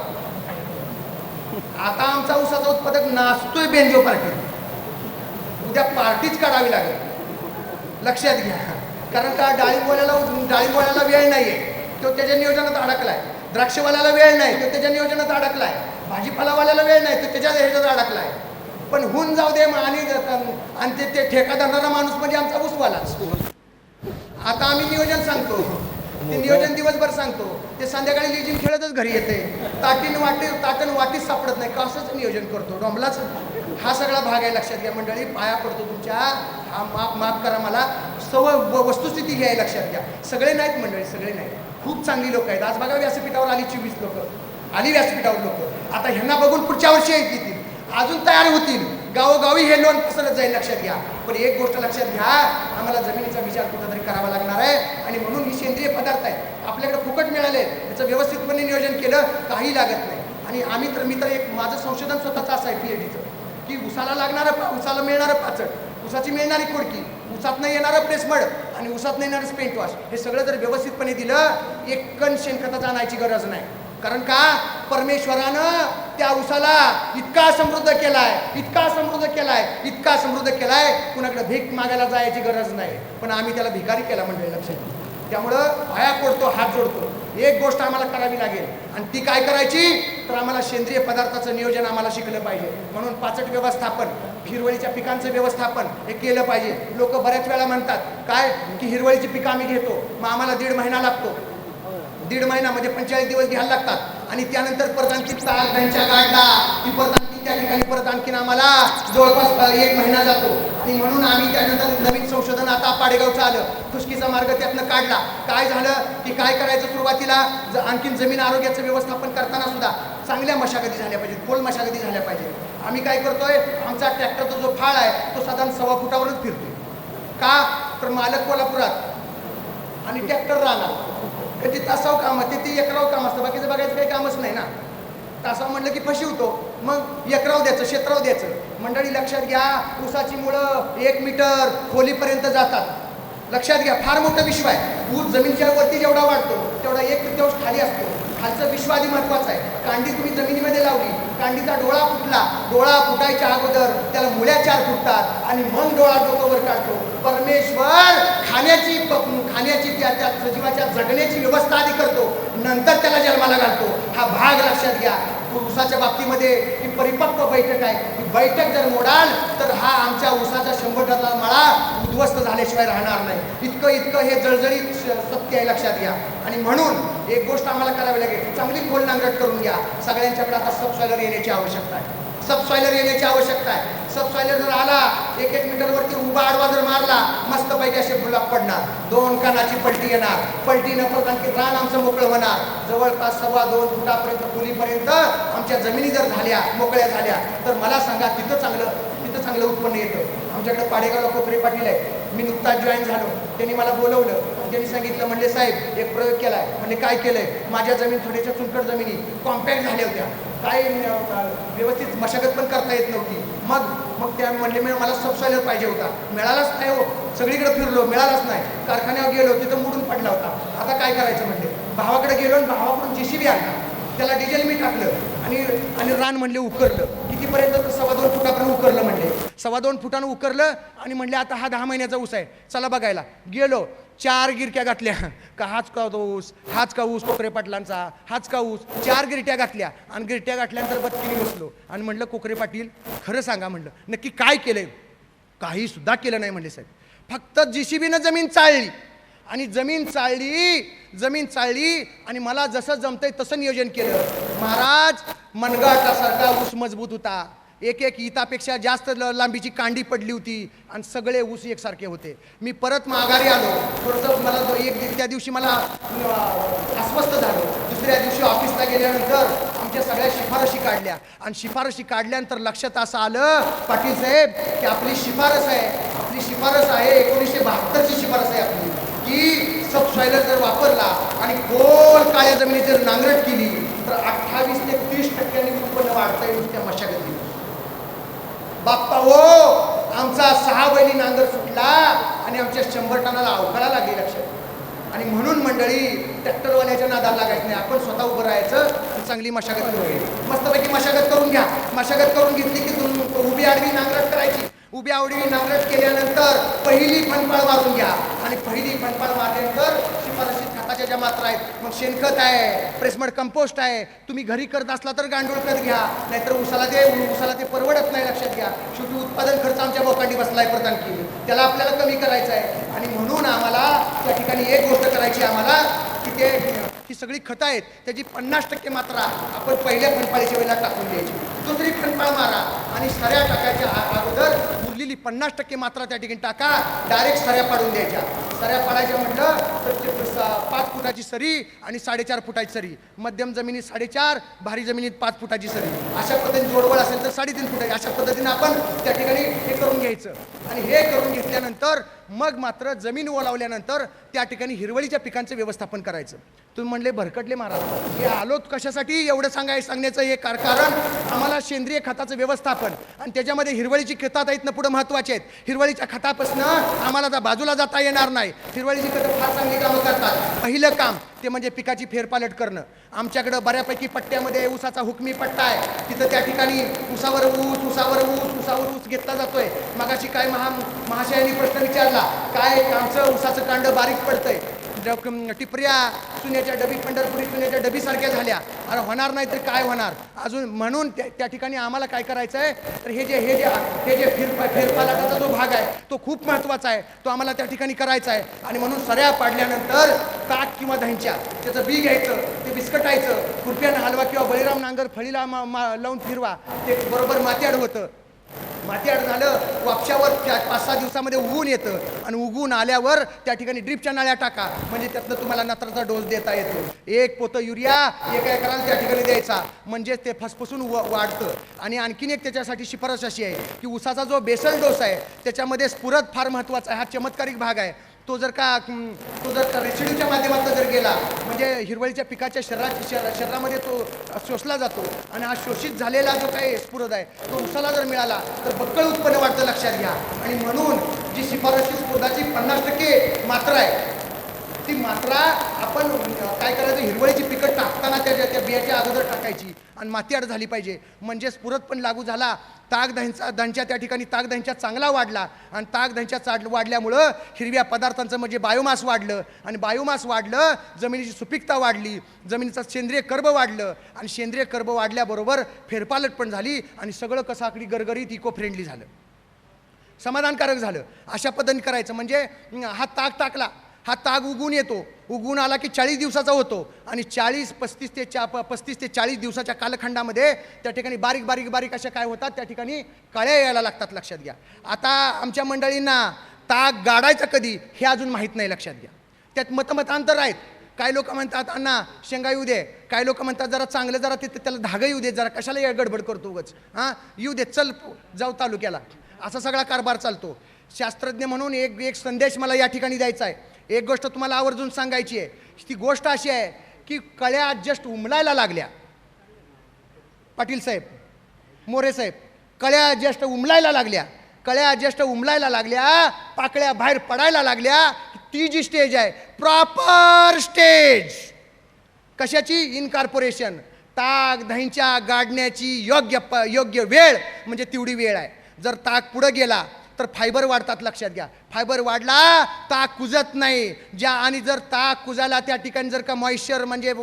Speaker 2: आता आमचा ऊसाचा उत्पादक नाचतोय बेंजो पार्टी, उद्या पार्टीच काढावी लागेल, लक्षात घ्या. कारण का डाळिंबवाल्याला वेळ नाहीये, तो त्याच्या नियोजनात अडकलाय. द्राक्षवाल्याला वेळ नाही, तो त्याच्या नियोजनात अडकलाय. भाजीपालावाल्याला वेळ नाही, तो त्याच्या ह्याच्यात अडकलाय. पण होऊन जाऊ दे. आणि ते ठेका धरणारा माणूस म्हणजे आमचा ऊसवालाच. आता आम्ही नियोजन सांगतो, ते नियोजन दिवसभर सांगतो, ते संध्याकाळी लिजिंग खेळतच घरी येते. ताटण वाटीच सापडत नाही, कसंच नियोजन करतो डोंबलाच. हा सगळा भाग आहे, लक्षात घ्या मंडळी. पाया पडतो तुमच्या, हा माफ करा मला. वस्तुस्थिती ही आहे, लक्षात घ्या. सगळे नाहीत मंडळी, सगळे नाहीत. खूप चांगली लोक आहेत. आज बघा व्यासपीठावर आली 24 लोक आली व्यासपीठावर लोक. आता ह्यांना बघून पुढच्या वर्षी येतील, अजून तयार होतील. गावोगावी हे लोन पसरत जाईल, लक्षात घ्या. पण एक गोष्ट लक्षात घ्या, आम्हाला जमिनीचा विचार कुठेतरी करावा लागणार आहे. आणि म्हणून ही सेंद्रिय पदार्थ आहेत, आपल्याकडे फुकट मिळाले, त्याचं व्यवस्थितपणे नियोजन केलं काही लागत नाही. आणि मी तर एक माझं संशोधन स्वतःचं असं आहे PhDचं, की उसाला मिळणारं पाचट, उसाची मिळणारी खोडकी, उसातनं येणारं प्रेसमड आणि उसातनं येणारं स्पेंट वॉश, हे सगळं जर व्यवस्थितपणे दिलं, एक कण शेणखताचा आणायची गरज नाही. कारण का, परमेश्वरानं त्या उसाला इतका समृद्ध केलाय, कुणाकडे भीक मागायला जायची गरज नाही. पण आम्ही त्याला भिकारी केला म्हणजे, लक्षात. त्यामुळं पाया पडतो, हात जोडतो. एक गोष्ट आम्हाला करावी लागेल आणि ती काय करायची, तर आम्हाला सेंद्रिय पदार्थाचं नियोजन आम्हाला शिकलं पाहिजे. म्हणून पाचट व्यवस्थापन हिरवळीच्या पिकांचं व्यवस्थापन हे केलं पाहिजे. लोक बऱ्याच वेळा म्हणतात काय की हिरवळीची पिकं आम्ही घेतो, मग आम्हाला 1.5 महिना लागतो. 1.5 महिना म्हणजे 45 दिवस घ्यायला लागतात आणि त्यानंतर परत आणखी तार बँचा काढला की परत आणखी त्या ठिकाणी परत आणखीन आम्हाला जवळपास 1 महिना जातो. आणि म्हणून आम्ही त्यानंतर नवीन संशोधन आता पाडेगावचं आलं, खुशकीचा मार्ग त्यातनं काढला. काय झालं की काय करायचं सुरुवातीला आणखीन जमीन आरोग्याचं व्यवस्थापन करताना सुद्धा चांगल्या मशागती झाल्या पाहिजेत, खोल मशागती झाल्या पाहिजेत. आम्ही काय करतोय, आमचा ट्रॅक्टरचा जो फाळ आहे तो साधारण 1.25 फुटावरच फिरतोय. का तर मालक कोल्हापुरात आणि ट्रॅक्टर राहणार ते तासाव काम, ते एकराव काम असतं, बाकीचं बघायचं काही कामच नाही ना. तासाव म्हटलं की फशिवतो, मग एकराव द्यायचं, क्षेत्राव द्यायचं. मंडळी लक्षात घ्या, ऊसाची मुळं 1 मीटर खोलीपर्यंत जातात. लक्षात घ्या, फार मोठा विश्व आहे. ऊस जमिनीच्या वरती जेवढा वाढतो तेवढा 1/3 खाली असतो. खालचं विश्व आधी महत्वाचं आहे. कांडी तुम्ही जमिनीमध्ये लावली, कांडीचा डोळा फुटला, डोळा फुटायच्या अगोदर त्याला मुळ्या 4 फुटतात आणि मग डोळा डोकं काढतो. परमेश्वर खाण्याची त्या सजीवाच्या जगण्याची व्यवस्था आधी करतो, नंतर त्याला जन्माला घालतो. हा भाग लक्षात घ्या. ऊसाच्या बाबतीमध्ये ही परिपक्व बैठक आहे. ही बैठक जर मोडाल तर हा आमच्या ऊसाचा 100 मळा उद्ध्वस्त झाल्याशिवाय राहणार नाही. इतकं हे जळजळीत सत्य आहे, लक्षात घ्या. आणि म्हणून एक गोष्ट आम्हाला करावी लागेल, चांगली खोल नांगरट करून घ्या. सगळ्यांच्याकडे आता सबसॉयलर येण्याची आवश्यकता आहे. सबसॉयलर येण्याची आवश्यकता आहे. सबसॉयलर जर आला, 1-1 मीटरवरती उभा आडवा जर मारला, मस्तपैकी असे फुलाक पडणार. 2 कानाची पलटी येणार. पलटीनं परत आणखी रान आमचं मोकळं होणार. जवळपास 2.25 फुटापर्यंत खोलीपर्यंत आमच्या जमिनी जर झाल्या, मोकळ्या झाल्या, तर मला सांगा तिथं चांगलं उत्पन्न येतं. आमच्याकडे पाडेगावला कोपरे पाटील आहे. मी नुकताच जॉईन झालो. त्यांनी मला बोलवलं, त्यांनी सांगितलं, म्हणले साहेब एक प्रयोग केला आहे. म्हणजे काय केलंय, माझ्या जमीन थोड्याशा चुनखड जमिनी कॉम्पॅक्ट झाल्या होत्या, काय व्यवस्थित मशागत पण करता येत नव्हती. मग त्या म्हणले मला सबसॉयलर पाहिजे होता. मिळालाच नाही हो. सगळीकडे फिरलो, मिळालाच नाही. कारखान्यावर गेलो, तिथं मोडून पडला होता. आता काय करायचं म्हणले, भावाकडे गेलो आणि भावाकडून JCB आणला. त्याला डिझेल मी टाकलं आणि रान म्हणले उकरलं. कितीपर्यंत, तर 2.25 फुटापर्यंत उकरलं. म्हणले 2.25 फुटानं उकरलं आणि म्हणले आता हा 10 महिन्याचा ऊस आहे, चला बघायला. गेलो, 4 गिरट्या घातल्या. का हाच का ऊस, हाच का ऊस कोकरे पाटलांचा, हाच का ऊस. 4 गिरट्या घातल्या आणि गिरट्या घातल्यानंतर बत्तीने बसलो आणि म्हणलं कोकरे पाटील खरं सांगा, म्हणलं नक्की काय केलंय. काही सुद्धा केलं नाही म्हणले साहेब. फक्त JCBनं जमीन चाळली आणि जमीन चाळली आणि मला जसं जमतंय तसं नियोजन केलं. महाराज, मनगटासारखा ऊस मजबूत होता. एक इतापेक्षा जास्त लांबीची कांडी पडली होती आणि सगळे ऊस एकसारखे होते. मी परत माघारी आलो. थोडंसं मला त्या दिवशी मला अस्वस्थ झालो. दुसऱ्या दिवशी ऑफिसला गेल्यानंतर आमच्या सगळ्या शिफारशी काढल्या आणि शिफारशी काढल्यानंतर लक्षात असं आलं, पाटील साहेब, की आपली शिफारस आहे 1972ची शिफारस आहे आपली, की सबसॉयलर जर वापरला आणि खोल काळ्या जमिनीत जर नांगरट केली तर 28 ते 30% उत्पन्न वाढता येईल त्या मशागतीत. बाप्पा हो, आमचा 6 बैली नांगर सुटला आणि आमच्या 100 टनाला अवकाळा लागली. लक्षात. आणि म्हणून मंडळी, ट्रॅक्टरवाल्याच्या नादाला लागायचं नाही. आपण स्वतः उभं राहायचं आणि चांगली मशागत करून मस्तपैकी मशागत करून घ्या. मशागत करून घेतली की तुम्ही उभी आडवी नांगरट करायची. उभी आडवी नांगरट केल्यानंतर पहिली फणफळ मारून घ्या आणि पहिली फणफळ मारल्यानंतर शिफारशीत खताच्या ज्या मात्रा आहेत, मग शेणखत आहे, प्रेसमड कंपोस्ट आहे. तुम्ही घरी करत असला तर गांडूळ खत घ्या, नाहीतर उसाला ते परवडत नाही. लक्षात घ्या, शेवटी उत्पादन खर्च आमच्या बोकांडी बसलाय परत आणखी, त्याला आपल्याला कमी करायचं आहे. आणि म्हणून आम्हाला त्या ठिकाणी एक गोष्ट करायची आम्हाला, की ही सगळी खतं आहेत त्याची 50% मात्रा आपण पहिल्या फणफळीच्या वेळेला टाकून द्यायची. दुसरी फणफळ मारा आणि सऱ्या टाकायच्या अगोदर उरलेली 50% मात्रा त्या ठिकाणी टाका. डायरेक्ट सऱ्या पाडून द्यायच्या. सऱ्या पाडायच्या म्हटलं तर 5 फुटाची सरी आणि 4.5 फुटाची सरी. मध्यम जमिनीत 4.5, भारी जमिनीत 5 फुटाची सरी. अशा पद्धतीने जोडवळ असेल तर 3.5 फुटाची. अशा पद्धतीने आपण त्या ठिकाणी हे करून घ्यायचं. आणि हे करून घेतल्यानंतर मग मात्र जमीन ओलावल्यानंतर त्या ठिकाणी हिरवळीच्या पिकांचं व्यवस्थापन करायचं. तुम्ही म्हणले भरकटले महाराज, हे आलो कशासाठी एवढं सांगण्याचं हे कारण आम्हाला सेंद्रिय खताचं व्यवस्थापन आणि त्याच्यामध्ये हिरवळीची खतं आता इथनं पुढं महत्त्वाचे आहेत. हिरवळीच्या खतापासून आम्हाला आता बाजूला जाता येणार नाही. हिरवळीची खतं फार चांगली कामं करतात. पहिलं काम ते म्हणजे पिकाची फेरपालट करणं. आमच्याकडं बऱ्यापैकी पट्ट्यामध्ये ऊसाचा हुकमी पट्टा आहे. तिथं त्या ठिकाणी ऊसावर ऊस घेतला जातोय. मगाशी काय महाशयांनी प्रश्न विचारला, काय आमचं ऊसाचं कांड बारीक पडतंय. टिपऱ्या चुन्याच्या डबी, पंढरपुरी चुन्याच्या डबीसारख्या झाल्या. अरे होणार नाही तर काय होणार अजून. म्हणून त्या ठिकाणी आम्हाला काय करायचं आहे, तर हे जे फेरपालटाचा जो भाग आहे तो खूप महत्त्वाचा आहे, तो आम्हाला त्या ठिकाणी करायचा आहे. आणि म्हणून सऱ्या पाडल्यानंतर ताक किंवा दह्यांच्या त्याचं बी घ्यायचं, ते बिस्कटायचं, खुरप्यानं हलवा किंवा बळीराम नांगर फळीला लावून फिरवा, ते बरोबर मातीआड होतं. मातीआड झालं, वापशावर 5-6 दिवसामध्ये उगवून येतं. आणि उगवून आल्यावर त्या ठिकाणी ड्रिपच्या नळ्या टाका, म्हणजे त्यातनं तुम्हाला नत्राचा डोस देता येतो. 1 पोतं युरिया 1 एकराला त्या ठिकाणी द्यायचा, म्हणजे ते फसफसून वाढतं. आणि आणखीन एक त्याच्यासाठी शिफारस अशी आहे की उसाचा जो बेसल डोस आहे त्याच्यामध्ये स्फुरद फार महत्त्वाचा आहे. हा चमत्कारिक भाग आहे. तो जर का रेसिड्यूच्या माध्यमातून जर गेला, म्हणजे हिरवळीच्या पिकाच्या शरीरामध्ये तो शोषला जातो. आणि हा शोषित झालेला जो काही स्फुरद आहे तो उसाला जर मिळाला तर बक्कळ उत्पन्न वाढतं, लक्षात घ्या. आणि म्हणून जी शिफारसची स्फुरदाची 50% मात्रा आहे, ती मात्रा आपण काय करायचं, हिरवळीची पिकं टाकताना त्या बियाच्या अगोदर टाकायची आणि मातीआड झाली पाहिजे. म्हणजे स्फुरद पण लागू झाला. ताक दह्यांच्या त्या ठिकाणी ताक दह्यांच्या चांगला वाढला. आणि ताक दह्यांच्या वाढल्यामुळं हिरव्या पदार्थांचं म्हणजे बायोमास वाढलं. आणि बायोमास वाढलं, जमिनीची सुपीकता वाढली, जमिनीचं सेंद्रिय कर्ब वाढलं. आणि सेंद्रिय कर्ब वाढल्याबरोबर फेरपालट पण झाली. आणि सगळं कसं आकडी गरगरीत इको फ्रेंडली झालं, समाधानकारक झालं. अशा पद्धतीने करायचं. म्हणजे हा ताक टाकला, हा ताग उगवून येतो, उगवून आला की 40 दिवसाचा होतो. आणि 35 ते 40 दिवसाच्या कालखंडामध्ये त्या ठिकाणी बारीक बारीक बारीक अशा काय होतात, त्या ठिकाणी कळ्या यायला लागतात, लक्षात घ्या. आता आमच्या मंडळींना ताग गाडायचं कधी हे अजून माहीत नाही, लक्षात घ्या. त्यात मतमतांतर आहेत. काही लोक म्हणतात अण्णा शेंगा येऊ दे, काही लोक म्हणतात जरा चांगलं जरा त्याला धागं येऊ दे, जरा कशाला गडबड करतो उगाच, हां येऊ दे, चल जाऊ तालुक्याला, असा सगळा कारभार चालतो. शास्त्रज्ञ म्हणून एक संदेश मला या ठिकाणी द्यायचा आहे. एक गोष्ट तुम्हाला आवर्जून सांगायची आहे. ती गोष्ट अशी आहे की कळ्या जस्ट उमलायला लागल्या. पाटील साहेब, मोरे साहेब, कळ्या जस्ट उमलायला लागल्या, कळ्या जस्ट उमलायला लागल्या, पाकळ्या बाहेर पडायला लागल्या. ती जी स्टेज आहे प्रॉपर स्टेज कशाची, इनकॉर्पोरेशन, ताक दह्यांच्या गाडण्याची योग्य वेळ म्हणजे तेवढी वेळ आहे. जर ताक पुढं गेला तर फायबर वाढतात, लक्षात घ्या. फायबर वाढला ताक कुजत नाही. आणि जर ताक कुजायला त्या ठिकाणी जर का मॉइश्चर म्हणजे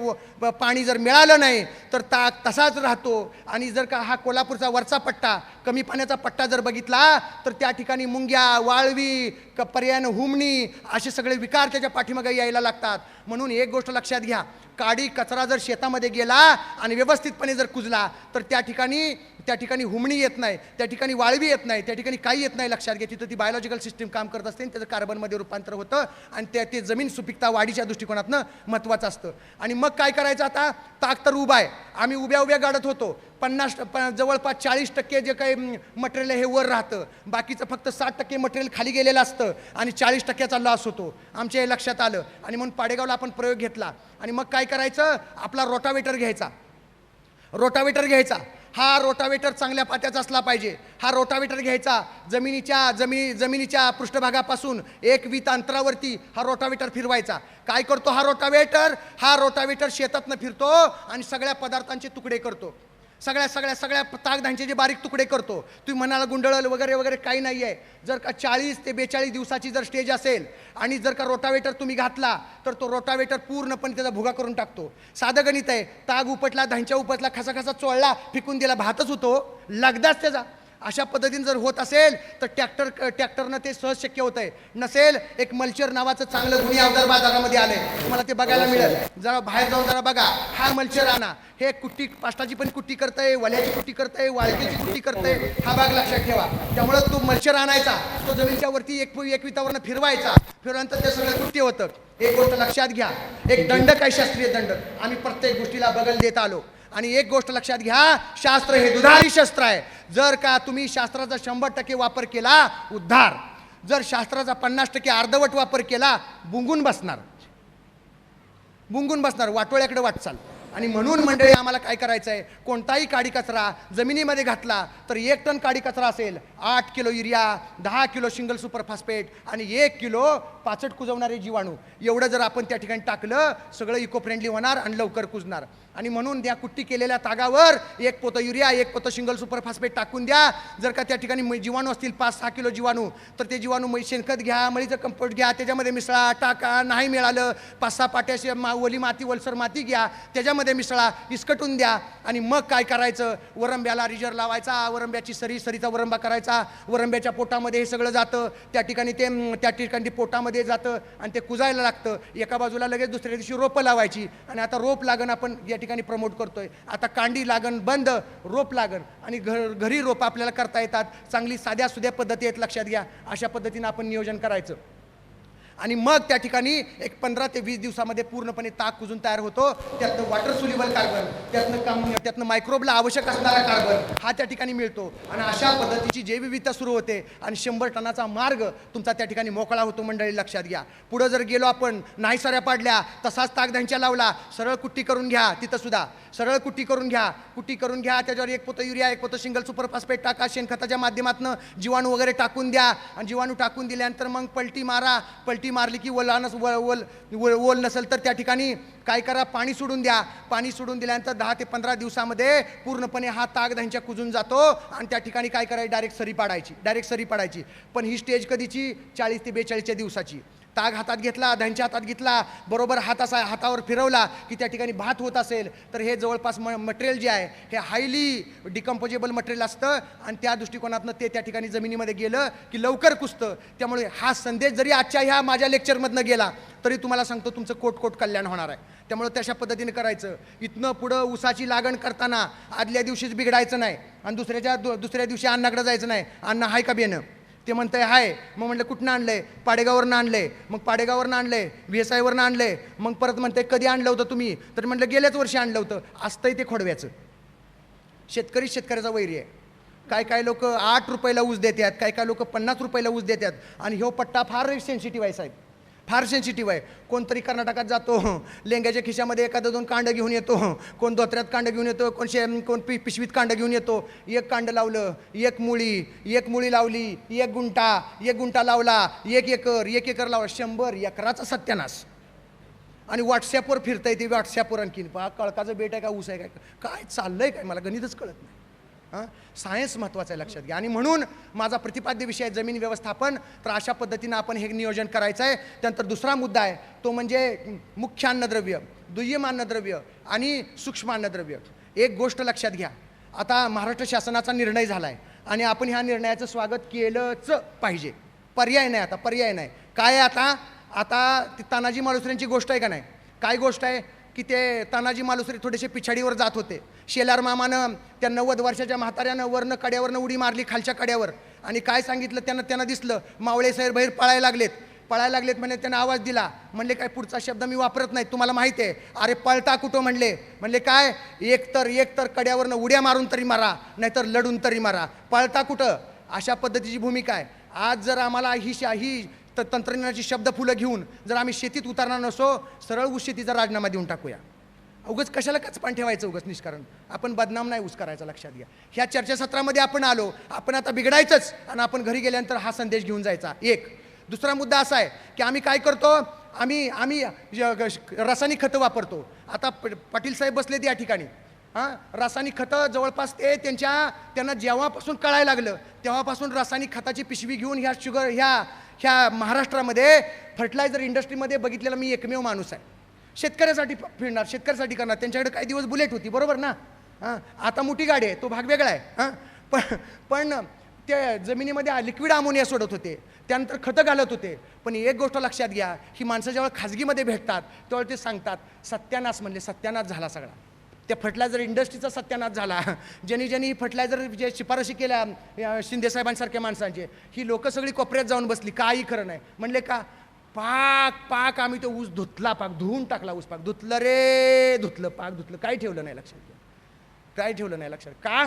Speaker 2: पाणी जर मिळालं नाही तर ताक तसाच राहतो. आणि जर का हा कोल्हापूरचा वरचा पट्टा, कमी पाण्याचा पट्टा जर बघितला तर त्या ठिकाणी मुंग्या, वाळवी, पर्यायानं हुमणी असे सगळे विकार त्याच्या पाठीमागे यायला लागतात. म्हणून एक गोष्ट लक्षात घ्या, काडी कचरा जर शेतामध्ये गेला आणि व्यवस्थितपणे जर कुजला तर त्या ठिकाणी हुमणी येत नाही, त्या ठिकाणी वाळवी येत नाही, त्या ठिकाणी काही येत नाही, लक्षात घ्या. तिथं ती बायोलॉजिकल सिस्टीम काम करत असते, त्याचं कार्बनमध्ये रूपांतर होतं. आणि ते जमीन सुपीकता वाढीच्या दृष्टिकोनातनं महत्त्वाचं असतं. आणि मग काय करायचं, आता ताक तर उभा आहे, आम्ही उभ्या गाडत होतो. जवळपास 40% जे काही मटेरियल हे वर राहतं, बाकीचं फक्त 60% मटेरियल खाली गेलेलं असतं आणि 40%चा लॉस होतो. आमच्या हे लक्षात आलं. आणि म्हणून पाडेगावला आपण प्रयोग घेतला. आणि मग काय करायचं, आपला रोटावेटर घ्यायचा. हा रोटावेटर चांगल्या पात्याचा असला पाहिजे. हा रोटावेटर घ्यायचा, जमिनीच्या पृष्ठभागापासून 1 वीत अंतरावरती हा रोटावेटर फिरवायचा. काय करतो हा रोटावेटर शेतातनं फिरतो आणि सगळ्या पदार्थांचे तुकडे करतो, सगळ्या ताकदांचे जे बारीक तुकडे करतो. तुम्ही म्हणाल गुंडळ वगैरे काही नाही आहे. जर का 40 ते 42 दिवसाची जर स्टेज असेल आणि जर का रोटावेटर तुम्ही घातला तर तो रोटावेटर पूर्णपणे त्याचा भुगा करून टाकतो. साधं गणित आहे. ताग उपटला, धांच्या उपटला, खसा चोळला, फेकून दिला, भातच होतो, लगदाच त्याचा. अशा पद्धतीने जर होत असेल तर ट्रॅक्टरनं ते सहज शक्य होत आहे. नसेल, एक मल्चर नावाचं चांगलं गुन्हे अवजार बाजारामध्ये आले, तुम्हाला ते बघायला मिळेल. जरा बाहेर जाऊन जरा बघा, हा मल्चर आणा. हे कुट्टी, पाष्टाची पण कुट्टी करतंय, वल्याची कुट्टी करतंय, वाळकीची कुट्टी करतंय, हा भाग लक्षात ठेवा. त्यामुळं तो मल्चर आणायचा, तो जमिनीच्या वरती एक वितावरनं फिरवायचा, फिरवल्यानंतर ते सगळं कुट्टी होतं. एक गोष्ट लक्षात घ्या, एक दंडक आहे, शास्त्रीय दंडक. आम्ही प्रत्येक गोष्टीला बगल देत आलो. आणि एक गोष्ट लक्षात घ्या, शास्त्र हे दुधारी शस्त्र आहे. जर का तुम्ही शास्त्राचा 100% वापर केला, उद्धार. जर शास्त्राचा 50% अर्धवट वापर केला, बुंगून बसणार, वाटोळ्याकडे वाटचाल. आणि म्हणून मंडळी आम्हाला काय करायचं आहे, कोणताही काडी कचरा जमिनीमध्ये घातला तर 1 टन काडी कचरा असेल, 8 kilo urea, 10 kilo single super phosphate आणि 1 किलो पाचट कुजवणारे जीवाणू, एवढं जर आपण त्या ठिकाणी टाकलं सगळं इको फ्रेंडली होणार आणि लवकर कुजणार. आणि म्हणून त्या कुट्टी केलेल्या तागावर 1 पोतं युरिया, 1 पोतं सिंगल सुपर फॉस्फेट टाकून द्या. जर का त्या ठिकाणी जीवाणू असतील 5-6 किलो जीवाणू, तर ते जीवाणू शेणखत घ्या, मळीचं कंपोस्ट घ्या, त्याच्यामध्ये मिसळा, टाका. नाही मिळालं 5-6 पाट्याशी ओली माती, वलसर माती घ्या, त्याच्यामध्ये मिसळा, इसकटून द्या. आणि मग काय करायचं, वरंब्याला रिजर लावायचा, वरंब्याची सरीचा वरंबा करायचा, वरंब्याच्या पोटामध्ये हे सगळं जातं, त्या ठिकाणी पोटामध्ये जातं आणि ते कुजायला लागतं. एका बाजूला लगेच दुसऱ्या दिवशी रोपं लावायची. आणि आता रोप लागण आपण या ठिकाणी प्रमोट करतोय. आता कांडी लागण बंद, रोप लागण. आणि घरी रोप आपल्याला करता येतात, चांगली साध्या सुध्या पद्धती आहेत, लक्षात घ्या. अशा पद्धतीनं आपण नियोजन करायचं. आणि मग त्या ठिकाणी एक 15 ते 20 दिवसामध्ये पूर्णपणे ताक कुजून तयार होतो. त्यातनं वॉटर सोल्युबल कार्बन, त्यातनं मायक्रोबला आवश्यक असणारा कार्बन हा त्या ठिकाणी मिळतो. आणि अशा पद्धतीची जैवविविधता सुरू होते आणि 100 टनाचा मार्ग तुमचा त्या ठिकाणी मोकळा होतो. मंडळी लक्षात घ्या. पुढं जर गेलो आपण, नाही साऱ्या पाडल्या, तसाच ताक धांच्या लावला, सरळ कुट्टी करून घ्या. तिथं सुद्धा सरळ कुट्टी करून घ्या. त्याच्यावर 1 पोतं युरिया, 1 पोतं सिंगल सुपर फॉस्फेट टाका. शेणखताच्या माध्यमातून जीवाणू वगैरे टाकून द्या. आणि जीवाणू टाकून दिल्यानंतर मग पलटी मारली की ओल नसेल तर त्या ठिकाणी काय करा, पाणी सोडून द्या. पाणी सोडून दिल्यानंतर 10 ते 15 दिवसामध्ये पूर्णपणे हा ताग धांच्या कुजून जातो. आणि त्या ठिकाणी काय करायचं, डायरेक्ट सरी पाडायची. पण ही स्टेज कधीची, 40 ते 42 दिवसाची. ताग हातात घेतला, धांच्या हातात घेतला, बरोबर हातावर फिरवला की त्या ठिकाणी भात होत असेल तर हे जवळपास मटेरियल जे आहे हे हायली डिकम्पोजेबल मटेरियल असतं. आणि त्या दृष्टिकोनातनं ते त्या ठिकाणी जमिनीमध्ये गेलं की लवकर कुजतं. त्यामुळे हा संदेश जरी आजच्या ह्या माझ्या लेक्चरमधनं गेला तरी तुम्हाला सांगतो तुमचं कोट कल्याण होणार आहे. त्यामुळे तशा पद्धतीने करायचं. इथनं पुढं ऊसाची लागण करताना आदल्या दिवशीच बिघडायचं नाही आणि दुसऱ्या दिवशी अन्नाकडे जायचं नाही. अन्न हाय का बेनं, ते म्हणतंय हाय. मग म्हटलं कुठनं आणलंय, पाडेगाववरनं आणलंय. मग पाडेगाववरनं आणलंय, VSIवरनं आणलंय. मग परत म्हणतंय कधी आणलं होतं तुम्ही, तर म्हटलं गेल्याच वर्षी आणलं होतं. असतंय ते खोडव्याचं. शेतकऱ्याचा वैरी आहे. काय लोक 8 रुपयाला ऊस देतात, काय लोक 50 रुपयाला ऊस देतात. आणि ह्यो पट्टा फार सेन्सिटिव्ह आहे साहेब, फार सेन्सिटिव्ह आहे. कोणतरी कर्नाटकात जातो, लेंग्याच्या खिशामध्ये 1-2 कांड घेऊन येतो, कोण धोत्र्यात कांड घेऊन येतो, कोण पिशवीत कांड घेऊन येतो. 1 कांड लावलं, 1 मुळी लावली, 1 गुंटा लावला, 1 एकर लावला, 100 एकराचा सत्यानाश. आणि व्हॉट्सॲपवर फिरतंय ते, व्हॉट्सॲपवर आणखीन कळकाचं बेट आहे का ऊस आहे काय चाललंय काय, मला गणितच कळत नाही. सायन्स महत्त्वाचं आहे, लक्षात घ्या. आणि म्हणून माझा प्रतिपाद्य विषय आहे जमीन व्यवस्थापन. तर अशा पद्धतीनं आपण हे नियोजन करायचं आहे. त्यानंतर दुसरा मुद्दा आहे तो म्हणजे मुख्य अन्नद्रव्य, दुय्यम अन्नद्रव्य आणि सूक्ष्म अन्नद्रव्य. एक गोष्ट लक्षात घ्या, आता महाराष्ट्र शासनाचा निर्णय झाला आहे आणि आपण ह्या निर्णयाचं स्वागत केलंच पाहिजे. पर्याय नाही. काय आहे आता ती तानाजी मालुसरेंची गोष्ट आहे का नाही, काय गोष्ट आहे की ते तानाजी मालुसरे थोडेसे पिछाडीवर जात होते. शेलार मामानं त्या 90 वर्षाच्या म्हाताऱ्यानं वरनं कड्यावरनं उडी मारली खालच्या कड्यावर. आणि काय सांगितलं त्यांना दिसलं मावळे साहेब बाहेर पळायला लागलेत म्हणजे त्यांना आवाज दिला. म्हणले काय पुढचा शब्द मी वापरत नाही, तुम्हाला माहिती आहे. अरे पळता कुठं म्हणले काय, एक तर कड्यावरनं उड्या मारून तरी मारा, नाहीतर लढून तरी मारा, पळता कुठं. अशा पद्धतीची भूमिका आहे. आज जर आम्हाला ही तंत्रज्ञानाची शब्द फुलं घेऊन जर आम्ही शेतीत उतरणार नसो, सरळ ऊस शेतीचा राजीनामा देऊन टाकूया. उगाच कशाला कचपान ठेवायचं उगाच निष्कारण. आपण बदनाम नाही ऊस करायचा, लक्षात घ्या. ह्या चर्चासत्रामध्ये आपण आलो, आपण आता बिघडायचंच आणि आपण घरी गेल्यानंतर हा संदेश घेऊन जायचा. एक दुसरा मुद्दा असा आहे की आम्ही काय करतो, आम्ही रासायनिक खतं वापरतो. आता पाटील साहेब बसलेत या ठिकाणी. रासायनिक खतं जवळपास त्यांना जेव्हापासून कळायला लागलं तेव्हापासून रासायनिक खताची पिशवी घेऊन ह्या महाराष्ट्रामध्ये फर्टिलायझर इंडस्ट्रीमध्ये बघितलेला मी एकमेव माणूस आहे. शेतकऱ्यासाठी फिरणार, शेतकऱ्यासाठी करणार. त्यांच्याकडे काही दिवस बुलेट होती, बरोबर ना. आता मोठी गाडी आहे, तो भाग वेगळा आहे. पण ते जमिनीमध्ये लिक्विड अमोनिया सोडत होते, त्यानंतर खतं घालत होते. पण एक गोष्ट लक्षात घ्या, ही माणसं जेव्हा खाजगीमध्ये भेटतात तेव्हा ते सांगतात सत्यानाश, म्हणले सत्यानाश झाला सगळा. त्या फर्टिलायझर इंडस्ट्रीचा सत्यानाश झाला. ज्यांनी फर्टिलायझर जे शिफारशी केल्या शिंदेसाहेबांसारख्या माणसांचे, ही लोकं सगळी कोपऱ्यात जाऊन बसली, काही खरं नाही. म्हणले का पाक आम्ही तो ऊस धुतला, धुवून टाकला ऊस, धुतलं रे धुतलं, धुतलं, काही ठेवलं नाही लक्षात. का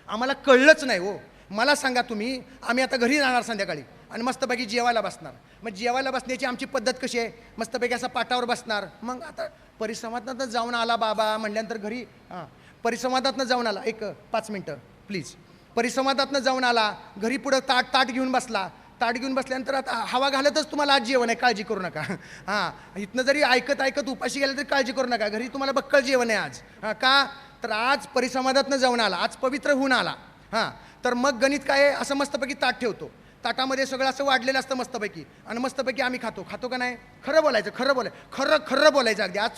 Speaker 2: आम्हाला कळलंच नाही हो. मला सांगा तुम्ही, आम्ही आता घरी जाणार संध्याकाळी आणि मस्तपैकी जेवायला बसणार. मग जेवायला बसण्याची आमची पद्धत कशी आहे, मस्तपैकी असा पाटावर बसणार. मग आता परिसंवादातनं जाऊन आला बाबा म्हणल्यानंतर घरी परिसंवादातनं जाऊन आला, एक 5 मिनटं प्लीज. परिसंवादातनं जाऊन आला, घरी पुढं ताट घेऊन बसला. ताट घेऊन बसल्यानंतर आता हवा घालतच तुम्हाला आज जेवण आहे, काळजी करू नका. इथनं जरी ऐकत उपाशी गेलं तरी काळजी करू नका, घरी तुम्हाला बक्कळ जेवण आहे आज. का तर आज परिसंवादातनं जाऊन आला, आज पवित्र होऊन आला. तर मग गणित काय आहे, असं मस्तपैकी ताट ठेवतो. ताटामध्ये सगळं असं वाढलेलं असतं मस्तपैकी, आणि मस्तपैकी आम्ही खातो का नाही. खरं बोलायचं खरं बोलायचं अगदी. आज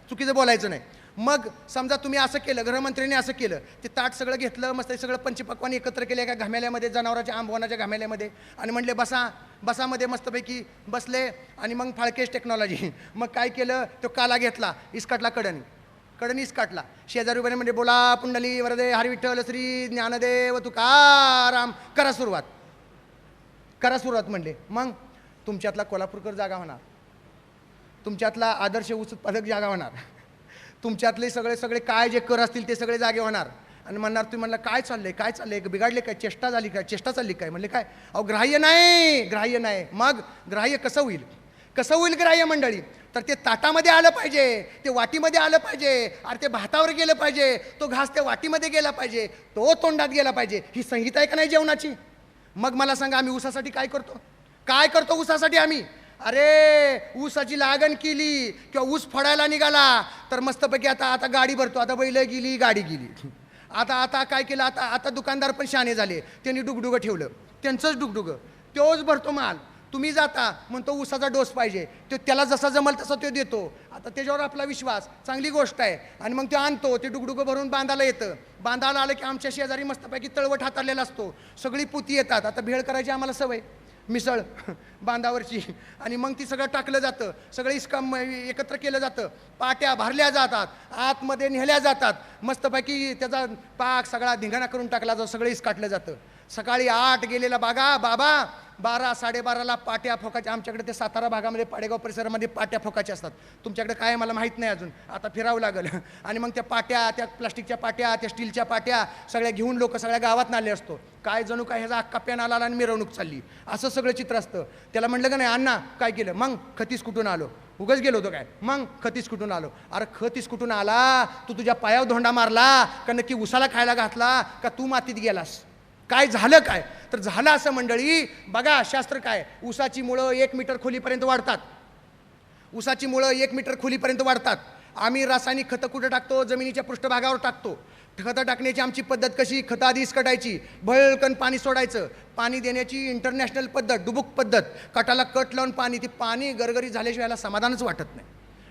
Speaker 2: चुकीचं बोलायचं नाही. मग समजा तुम्ही असं केलं, गृहमंत्र्यांनी असं केलं, ते ताट सगळं घेतलं, मस्त सगळं पंचपक्वान एकत्र केले एका घामेल्यामध्ये, जनावराच्या आंबवनाच्या घामेल्यामध्ये, आणि म्हणले बसामध्ये मस्तपैकी बसले. आणि मग फाळकेश टेक्नॉलॉजी मग काय केलं, तो काला घेतला, इसकाटला कडणी इसकाटला. शेजारी उभारले म्हणजे बोला पुंडली वरदे हरी विठ्ठल श्री ज्ञानदेव तुकाराम, करा सुरुवात म्हणले. मग तुमच्यातला कोल्हापूरकर जागा होणार, तुमच्यातला आदर्श ऊस उत्पादक जागा होणार, तुमच्यातले सगळे काय जे कर असतील ते सगळे जागे होणार. आणि म्हणणार, तुम्ही म्हणलं काय चाललंय बिघडले काय, चेष्टा चालली काय. म्हणले काय, अहो ग्राह्य नाही. मग ग्राह्य कसं होईल ग्राह्य मंडळी. तर ते ताटामध्ये आलं पाहिजे, ते वाटीमध्ये आलं पाहिजे, अरे ते भातावर गेलं पाहिजे, तो घास त्या वाटीमध्ये गेला पाहिजे, तो तोंडात गेला पाहिजे. ही संहिता आहे का नाही जेवणाची. मग मला सांगा, आम्ही ऊसासाठी काय करतो ऊसासाठी आम्ही. अरे ऊसाची लागण केली किंवा ऊस फोडायला निघाला तर मस्तपैकी आता गाडी भरतो, आता बैल गेली गाडी गेली. आता काय केलं, आता दुकानदार पण शहाणे झाले, त्यांनी डुगडुगं ठेवलं, त्यांचंच डुगडुगं, तोच भरतो माल. तुम्ही जाता म्हणतो ऊसाचा डोस पाहिजे, तो त्याला जसा जमल तसा तो देतो. आता त्याच्यावर आपला विश्वास, चांगली गोष्ट आहे. आणि मग तो आणतो, ते डुगडुगं भरून बांधायला येतं. बांधायला आलं की आमच्या शेजारी मस्तपैकी तळवट हाताळलेला असतो, सगळी पुती येतात. आता भेळ करायची आम्हाला सवय, मिसळ बांधावरची, आणि मग ती सगळं टाकलं जातं, सगळं इसकाम एकत्र केलं जातं, पाट्या भरल्या जातात, आतमध्ये नेल्या जातात, मस्तपैकी त्याचा पाक सगळा धिंगाणा करून टाकला जातो, सगळं इसकाटलं जातं. सकाळी 8 गेलेला बाबा 12 साडेबाराला पाट्या फोकाच्या. आमच्याकडे ते सातारा भागामध्ये पाडेगाव परिसरामध्ये पाट्या फोकाच्या असतात, तुमच्याकडे काय मला माहीत नाही अजून, आता फिरावं लागेल. आणि मग त्या पाट्या, त्या प्लास्टिकच्या पाट्या, त्या स्टीलच्या पाट्या सगळ्या घेऊन लोक सगळ्या गावात नाले असतो, काय जणू काय ह्याचा अख्खा प्यान आला आणि मिरवणूक चालली, असं सगळं चित्र असतं. त्याला म्हटलं का नाही, अण्णा काय केलं, मग खतीस कुठून आलो, उगाच गेलो होतो काय, मग खतीस कुठून आलो. अरे खतीस कुठून आला, तू तुझ्या पायावर धोंडा मारला का, नक्की उसाला खायला घातला का, तू मातीत गेलास, काय झालं काय. तर झालं असं मंडळी, बघा शास्त्र काय, ऊसाची मुळं 1 मीटर खोलीपर्यंत वाढतात, ऊसाची मुळं 1 मीटर खोलीपर्यंत वाढतात. आम्ही रासायनिक खतं कुठं टाकतो, जमिनीच्या पृष्ठभागावर टाकतो. खतं टाकण्याची आमची पद्धत कशी, खतं आधीच कटायची, भळकन पाणी सोडायचं, पाणी देण्याची इंटरनॅशनल पद्धत, डुबुक पद्धत, कटाला कट लावून पाणी, ती पाणी गरगरी झाल्याशिवाय याला समाधानच वाटत नाही.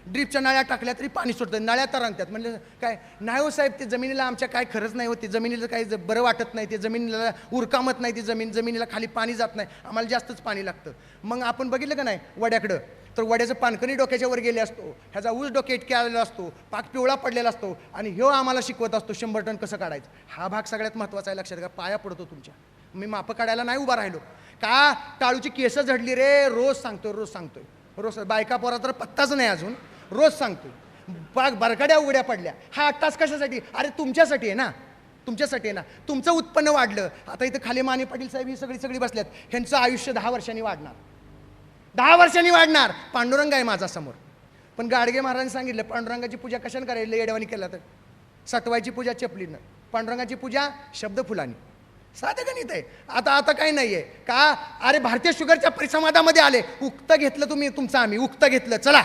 Speaker 2: ड्रीपच्या नळ्या टाकल्या तरी पाणी सुटतं, नळ्या तरंगतात. म्हणलं काय नाही हो साहेब, ते जमिनीला आमच्या काय खरंच नाही होते, जमिनीला काही बरं वाटत नाही, ते जमिनीला उरकामत नाही, ती जमिनीला खाली पाणी जात नाही, आम्हाला जास्तच पाणी लागतं. मग आपण बघितलं का नाही वड्याकडं, तर वड्याचं पानकणी डोक्याच्या वर गेले असतो, ह्याचा ऊस डोके इतके आलेला असतो, पाक पिवळा पडलेला असतो, आणि ह्यो आम्हाला शिकवत असतो 100 टन कसं काढायचं. हा भाग सगळ्यात महत्त्वाचा आहे, लक्षात घ्या. पाया पडतो तुमच्या, मी मापं काढायला नाही उभा राहिलो का, टाळूची केसं झडली रे, रोज सांगतोय, बायका पोरा तर पत्ताच नाही अजून, रोज सांगतोय. बाग बरकड्या उघड्या पडल्या, हा 8 तास कशासाठी, अरे तुमच्यासाठी आहे ना, तुमचं उत्पन्न वाढलं. आता इथं खाली माने पाटील साहेब ही सगळी बसल्यात, ह्यांचं आयुष्य 10 वर्षांनी वाढणार. पांडुरंग आहे माझा समोर, पण गाडगे महाराजांनी सांगितलं पांडुरंगाची पूजा कशाने करायला, येडवानी केला तर सटवायची पूजा चपलीनं, पांडुरंगाची पूजा शब्द फुलांनी, साधं गणित आहे. आता काही नाही आहे का, अरे भारतीय शुगरच्या परिसंवादामध्ये आले, उक्त घेतलं तुम्ही तुमचं, आम्ही उक्त घेतलं, चला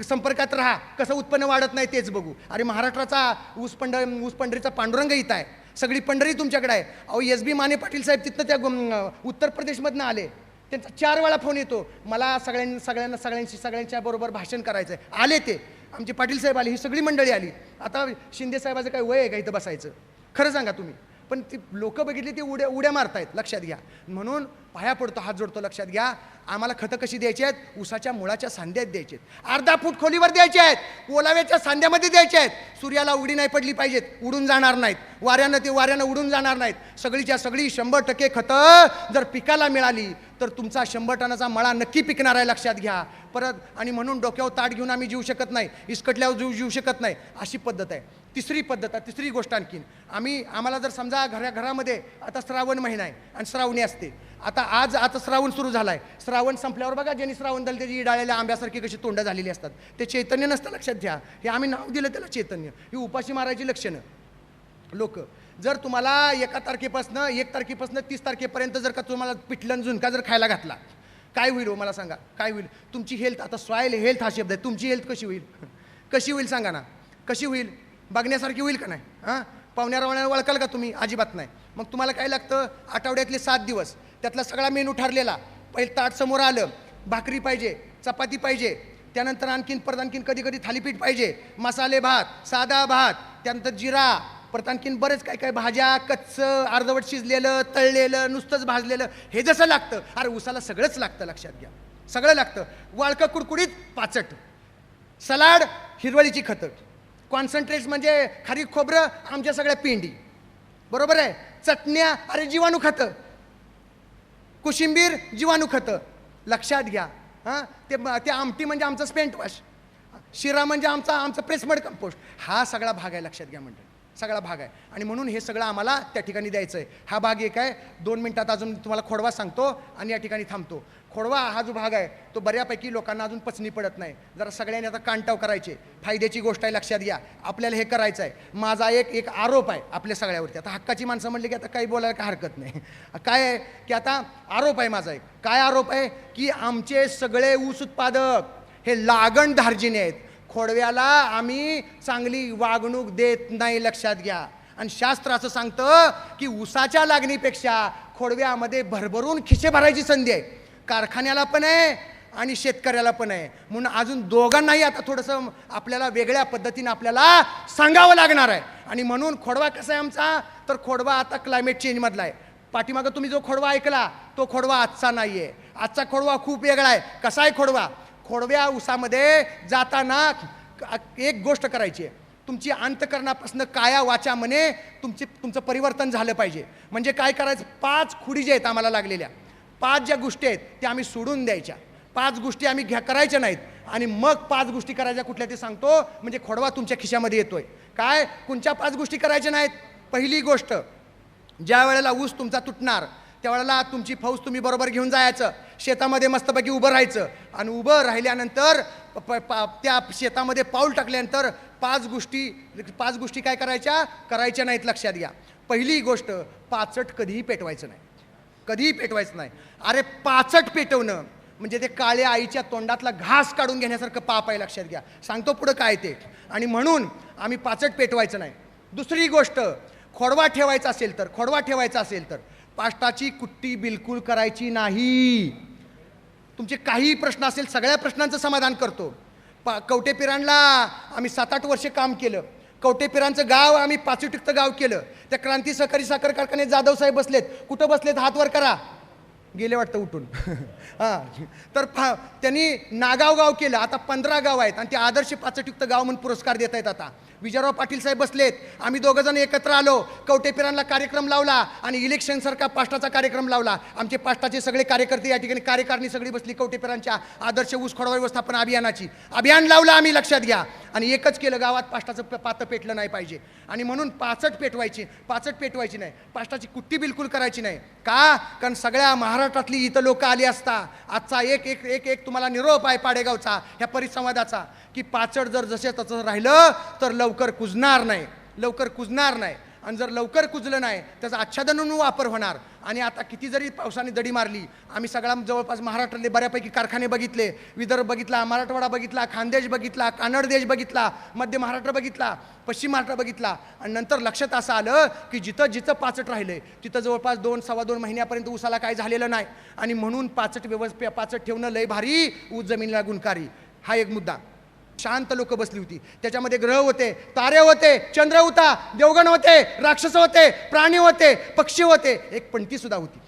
Speaker 2: संपर्कात राहा, कसं उत्पन्न वाढत नाही तेच बघू. अरे महाराष्ट्राचा ऊस पंढरीचा पांडुरंग इथं आहे, सगळी पंढरी तुमच्याकडे आहे. अहो SB माने पाटील साहेब तिथनं त्या उत्तर प्रदेशमधनं आले, त्यांचा 4 वेळा फोन येतो, मला सगळ्यांच्या बरोबर भाषण करायचं आहे. आले ते आमचे पाटील साहेब आले, ही सगळी मंडळी आली. आता शिंदे साहेबाचं काय वय आहे का इथं बसायचं, खरं सांगा तुम्ही. पण ती लोक बघितली ती उड्या मारतायत, लक्षात घ्या. म्हणून पाया पडतो, हात जोडतो, लक्षात घ्या. आम्हाला खतं कशी द्यायची आहेत, ऊसाच्या मुळाच्या सांध्यात द्यायची आहेत, 1/2 फूट खोलीवर द्यायची आहेत, ओलाव्याच्या सांध्यामध्ये द्यायची आहेत. सूर्याला उडी नाही पडली पाहिजेत, उडून जाणार नाहीत, वाऱ्यानं उडून जाणार नाहीत. सगळीच्या सगळी 100% खतं जर पिकाला मिळाली तर तुमचा 100 टनाचा मळा नक्की पिकणार आहे, लक्षात घ्या. परत आणि म्हणून डोक्यावर ताट घेऊन आम्ही जीव शकत नाही, इसकटल्यावर जीव शकत नाही, अशी पद्धत आहे. तिसरी गोष्ट आणखीन, आम्हाला जर समजा घरामध्ये आता श्रावण महिना आहे आणि श्रावणी असते, आता श्रावण सुरू झालाय. श्रावण संपल्यावर बघा ज्यांनी श्रावण धरले त्याची इडाळलेल्या आंब्यासारखी कशी तोंड झालेली असतात. ते चैतन्य नसतं, लक्षात घ्या. हे आम्ही नाव दिलं त्याला चैतन्य. ही उपाशी मारायची लक्षणं. लोक जर तुम्हाला 1 तारखेपासून 30 तारखेपर्यंत जर का तुम्हाला पिठलं झुणका जर खायला घातला, काय होईल हो मला सांगा? काय होईल तुमची हेल्थ? आता सॉईल हेल्थ हा शब्द आहे. तुमची हेल्थ कशी होईल? कशी होईल सांगा ना? कशी होईल? बघण्यासारखी होईल का नाही? हां, पाहुण्यारावण्याला वळखाल का तुम्ही? अजिबात नाही. मग तुम्हाला काय लागतं? आठवड्यातले 7 दिवस त्यातला सगळा मेनू ठरलेला. पहिलं ताट समोर आलं, भाकरी पाहिजे, चपाती पाहिजे, त्यानंतर आणखीन कधी कधी थालीपीठ पाहिजे, मसाले भात, साधा भात, त्यानंतर जिरा, परत आणखीन बरेच काय काय भाज्या, कच्चं, अर्धवट शिजलेलं, तळलेलं, नुसतंच भाजलेलं, हे जसं लागतं. अरे उसाला सगळंच लागतं, लक्षात घ्या. सगळं लागतं. वाळकं कुडकुडीत पाचट, सलाड, हिरवळीची खतं, कॉन्सन्ट्रेट्स म्हणजे खारीक खोबरं, आमच्या सगळ्या पेंडी, बरोबर आहे. चटण्या, अरे जीवाणू खतं, कोशिंबीर, जीवाणू खतं, लक्षात घ्या. हां, ते आमटी म्हणजे आमचं स्पेंट वॉश, शिरा म्हणजे आमचं प्रेसमड कंपोस्ट. हा सगळा भाग आहे, लक्षात घ्या मंडळी, सगळा भाग आहे. आणि म्हणून हे सगळं आम्हाला त्या ठिकाणी द्यायचं आहे. हा भाग एक आहे. 2 मिनिटात अजून तुम्हाला खोडवा सांगतो आणि या ठिकाणी थांबतो. खोडवा हा जो भाग आहे तो बऱ्यापैकी लोकांना अजून पचनी पडत नाही. जरा सगळ्यांनी आता कानटाव करायचे. फायद्याची गोष्ट आहे, लक्षात घ्या. आपल्याला हे करायचं आहे. माझा एक आरोप आहे आपल्या सगळ्यावरती. आता हक्काची माणसं म्हणली की आता काही बोलायला काय हरकत नाही. काय आहे की आता आरोप आहे माझा एक. काय आरोप आहे की आमचे सगळे ऊस उत्पादक हे लागण धार्जिने आहेत. खोडव्याला आम्ही चांगली वागणूक देत नाही, लक्षात घ्या. आणि शास्त्र असं सांगतं की ऊसाच्या लागणीपेक्षा खोडव्यामध्ये भरभरून खिसे भरायची संधी आहे. कारखान्याला पण आहे आणि शेतकऱ्याला पण आहे. म्हणून अजून दोघांनाही आता थोडंसं आपल्याला वेगळ्या पद्धतीने आपल्याला सांगावं लागणार आहे. आणि म्हणून खोडवा कसा आहे आमचा? तर खोडवा आता क्लायमेट चेंजमधला आहे. पाठीमागं तुम्ही जो खोडवा ऐकला तो खोडवा आजचा नाही आहे. आजचा खोडवा खूप वेगळा आहे. कसा आहे खोडवा? खोडव्या ऊसामध्ये जाताना एक गोष्ट करायची आहे. तुमची अंतकरणापासून काया वाचा मने तुमचं परिवर्तन झालं पाहिजे. म्हणजे काय करायचं? 5 खुडी ज्या आहेत आम्हाला लागलेल्या, 5 ज्या गोष्टी आहेत त्या आम्ही सोडून द्यायच्या. 5 गोष्टी आम्ही करायच्या नाहीत आणि मग 5 गोष्टी करायच्या कुठल्या ते सांगतो. म्हणजे खोडवा तुमच्या खिशामध्ये येतोय. काय कोणत्या 5 गोष्टी करायच्या नाहीत? पहिली गोष्ट, ज्या वेळेला ऊस तुमचा तुटणार त्यावेळेला तुमची फौज तुम्ही बरोबर घेऊन जायचं. शेतामध्ये मस्तपैकी उभं राहायचं आणि उभं राहिल्यानंतर त्या शेतामध्ये पाऊल टाकल्यानंतर 5 गोष्टी काय करायच्या नाहीत, लक्षात घ्या. पहिली गोष्ट, पाचट कधीही पेटवायचं नाही. कधीही पेटवायचं नाही. अरे पाचट पेटवणं म्हणजे ते काळ्या आईच्या तोंडातला घास काढून घेण्यासारखं पाप आहे, लक्षात घ्या. सांगतो पुढं काय ते. आणि म्हणून आम्ही पाचट पेटवायचं नाही. दुसरी गोष्ट, खोडवा ठेवायचा असेल तर पाष्टाची कुट्टी बिलकुल करायची नाही. तुमचे काही प्रश्न असेल सगळ्या प्रश्नांचं समाधान करतो. कवटेपिरांना आम्ही 7-8 वर्षे काम केलं. कवटेपिरांचं गाव आम्ही 5टिक्त गाव केलं. त्या क्रांती सहकारी साखर कारखान्यात जाधव साहेब बसलेत. कुठं बसलेत? हात वर करा. गेले वाटतं उठून. हां, तर त्यांनी नागाव गाव केलं. आता 15 गाव आहेत आणि ते आदर्श 5टिक्त गाव म्हणून पुरस्कार देत आहेत. आता विजयराव पाटील साहेब बसलेत. आम्ही 2 जण एकत्र आलो. कवटेपिरांना कार्यक्रम लावला आणि इलेक्शनसारखा पाष्टाचा कार्यक्रम लावला. आमचे पाष्टाचे सगळे कार्यकर्ते या ठिकाणी, कार्यकारिणी सगळी बसली कवटेपिरांच्या आदर्श ऊस खोडवा व्यवस्थापन अभियान लावलं आम्ही, लक्षात घ्या. आणि एकच केलं, गावात पाष्टाचं पातं पेटलं नाही पाहिजे. आणि म्हणून पाचट पेटवायची नाही. पाष्टाची कुट्टी बिलकुल करायची नाही. का? कारण सगळ्या महाराष्ट्रातली इथं लोक आली असता. आजचा एक तुम्हाला निरोप आहे पाडेगावचा, ह्या परिसंवादाचा, की पाचट जर जसे तसं राहिलं तर लवकर कुजणार नाही. आणि जर लवकर कुजलं नाही त्याचा आच्छादन म्हणून वापर होणार. आणि आता किती जरी पावसाने दडी मारली, आम्ही सगळा जवळपास महाराष्ट्रातले बऱ्यापैकी कारखाने बघितले. विदर्भ बघितला, मराठवाडा बघितला, खानदेश बघितला, कानड देश बघितला, मध्य महाराष्ट्र बघितला, पश्चिम महाराष्ट्र बघितला. आणि नंतर लक्षात असं आलं की जिथं पाचट राहिले तिथं जवळपास 2-2.25 महिन्यापर्यंत ऊसाला काय झालेलं नाही. आणि म्हणून पाचट ठेवणं लय भारी, ऊस जमिनीला गुणकारी. हा एक मुद्दा. शांत लोक बसली होती. त्याच्यामध्ये ग्रह होते, तारे होते, चंद्र होता, देवगण होते, राक्षस होते, प्राणी होते, पक्षी होते, एक पणती सुद्धा होती.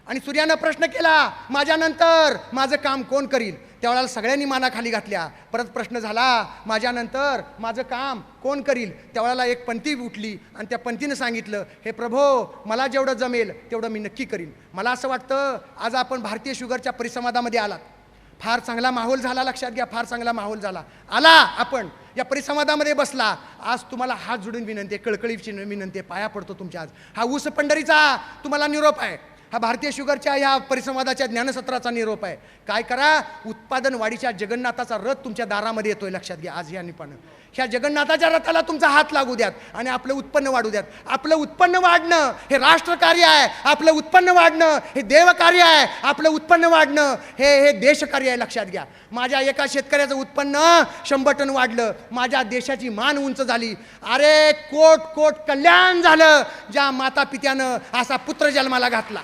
Speaker 2: आणि सूर्यानं प्रश्न केला, माझ्यानंतर माझं काम कोण करील? त्यावेळेला सगळ्यांनी माना खाली घातल्या. परत प्रश्न झाला, माझ्यानंतर माझं काम कोण करील? त्यावेळेला एक पंथी उठली आणि त्या पंथीनं सांगितलं, हे प्रभो, मला जेवढं जमेल तेवढं मी नक्की करीन. मला असं वाटतं आज आपण भारतीय शुगरच्या परिसंवादामध्ये आलात. फार चांगला माहोल झाला, लक्षात घ्या. फार चांगला माहोल झाला. आला आपण या परिसंवादामध्ये बसला. आज तुम्हाला हात जोडून विनंती आहे, कळकळीची विनंती आहे, पाया पडतो तुमच्या. आज हा ऊस पंढरीचा तुम्हाला निरोप आहे. हा भारतीय शुगरच्या ह्या परिसंवादाच्या ज्ञानसत्राचा निरोप आहे. काय करा, उत्पादन वाढीच्या जगन्नाथाचा रथ तुमच्या दारामध्ये येतोय, लक्षात घ्या. आज या निपानं ह्या जगन्नाथाच्या रथाला तुमचा हात लागू द्यात आणि आपलं उत्पन्न वाढू द्यात. आपलं उत्पन्न वाढणं हे राष्ट्रकार्य आहे, आपलं उत्पन्न वाढणं हे देवकार्य आहे, आपलं उत्पन्न वाढणं हे देशकार्य आहे, लक्षात घ्या. माझ्या एका शेतकऱ्याचं उत्पन्न 100 टन वाढलं, माझ्या देशाची मान उंच झाली. अरे कोट कोट कल्याण झालं ज्या माता पित्यानं असा पुत्र जन्माला घातला.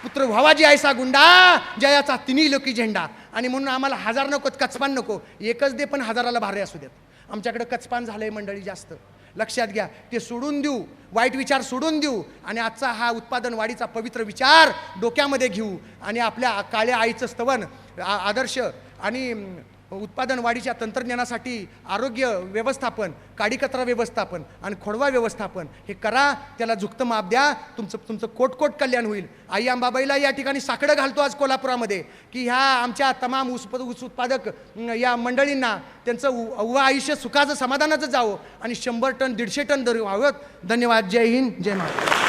Speaker 2: पुत्र व्हावाजी ऐसा गुंडा, जयाचा तिन्ही लोकी झेंडा. आणि म्हणून आम्हाला 1000 नको, कचपान नको, एकच दे पण 1000ला भारे असू देत. आमच्याकडे कचपान झालंय मंडळी जास्त, लक्षात घ्या. ते सोडून देऊ, वाईट विचार सोडून देऊ आणि आजचा हा उत्पादन वाढीचा पवित्र विचार डोक्यामध्ये घेऊ आणि आपल्या काळ्या आईचं स्तवन आदर्श आणि उत्पादन वाढीच्या तंत्रज्ञानासाठी आरोग्य व्यवस्थापन, काडीकचरा व्यवस्थापन आणि खोडवा व्यवस्थापन हे करा. त्याला झुकतं माप द्या, तुमचं कोट कल्याण होईल. आई अंबाबाईला या ठिकाणी साकडं घालतो आज कोल्हापुरामध्ये की ह्या आमच्या तमाम ऊस उत्पादक या मंडळींना त्यांचं अव्वा आयुष्य सुखाचं समाधानाचं जावं आणि 100 टन 150 टन व्हावं. धन्यवाद. जय हिंद, जय महाराष्ट्र.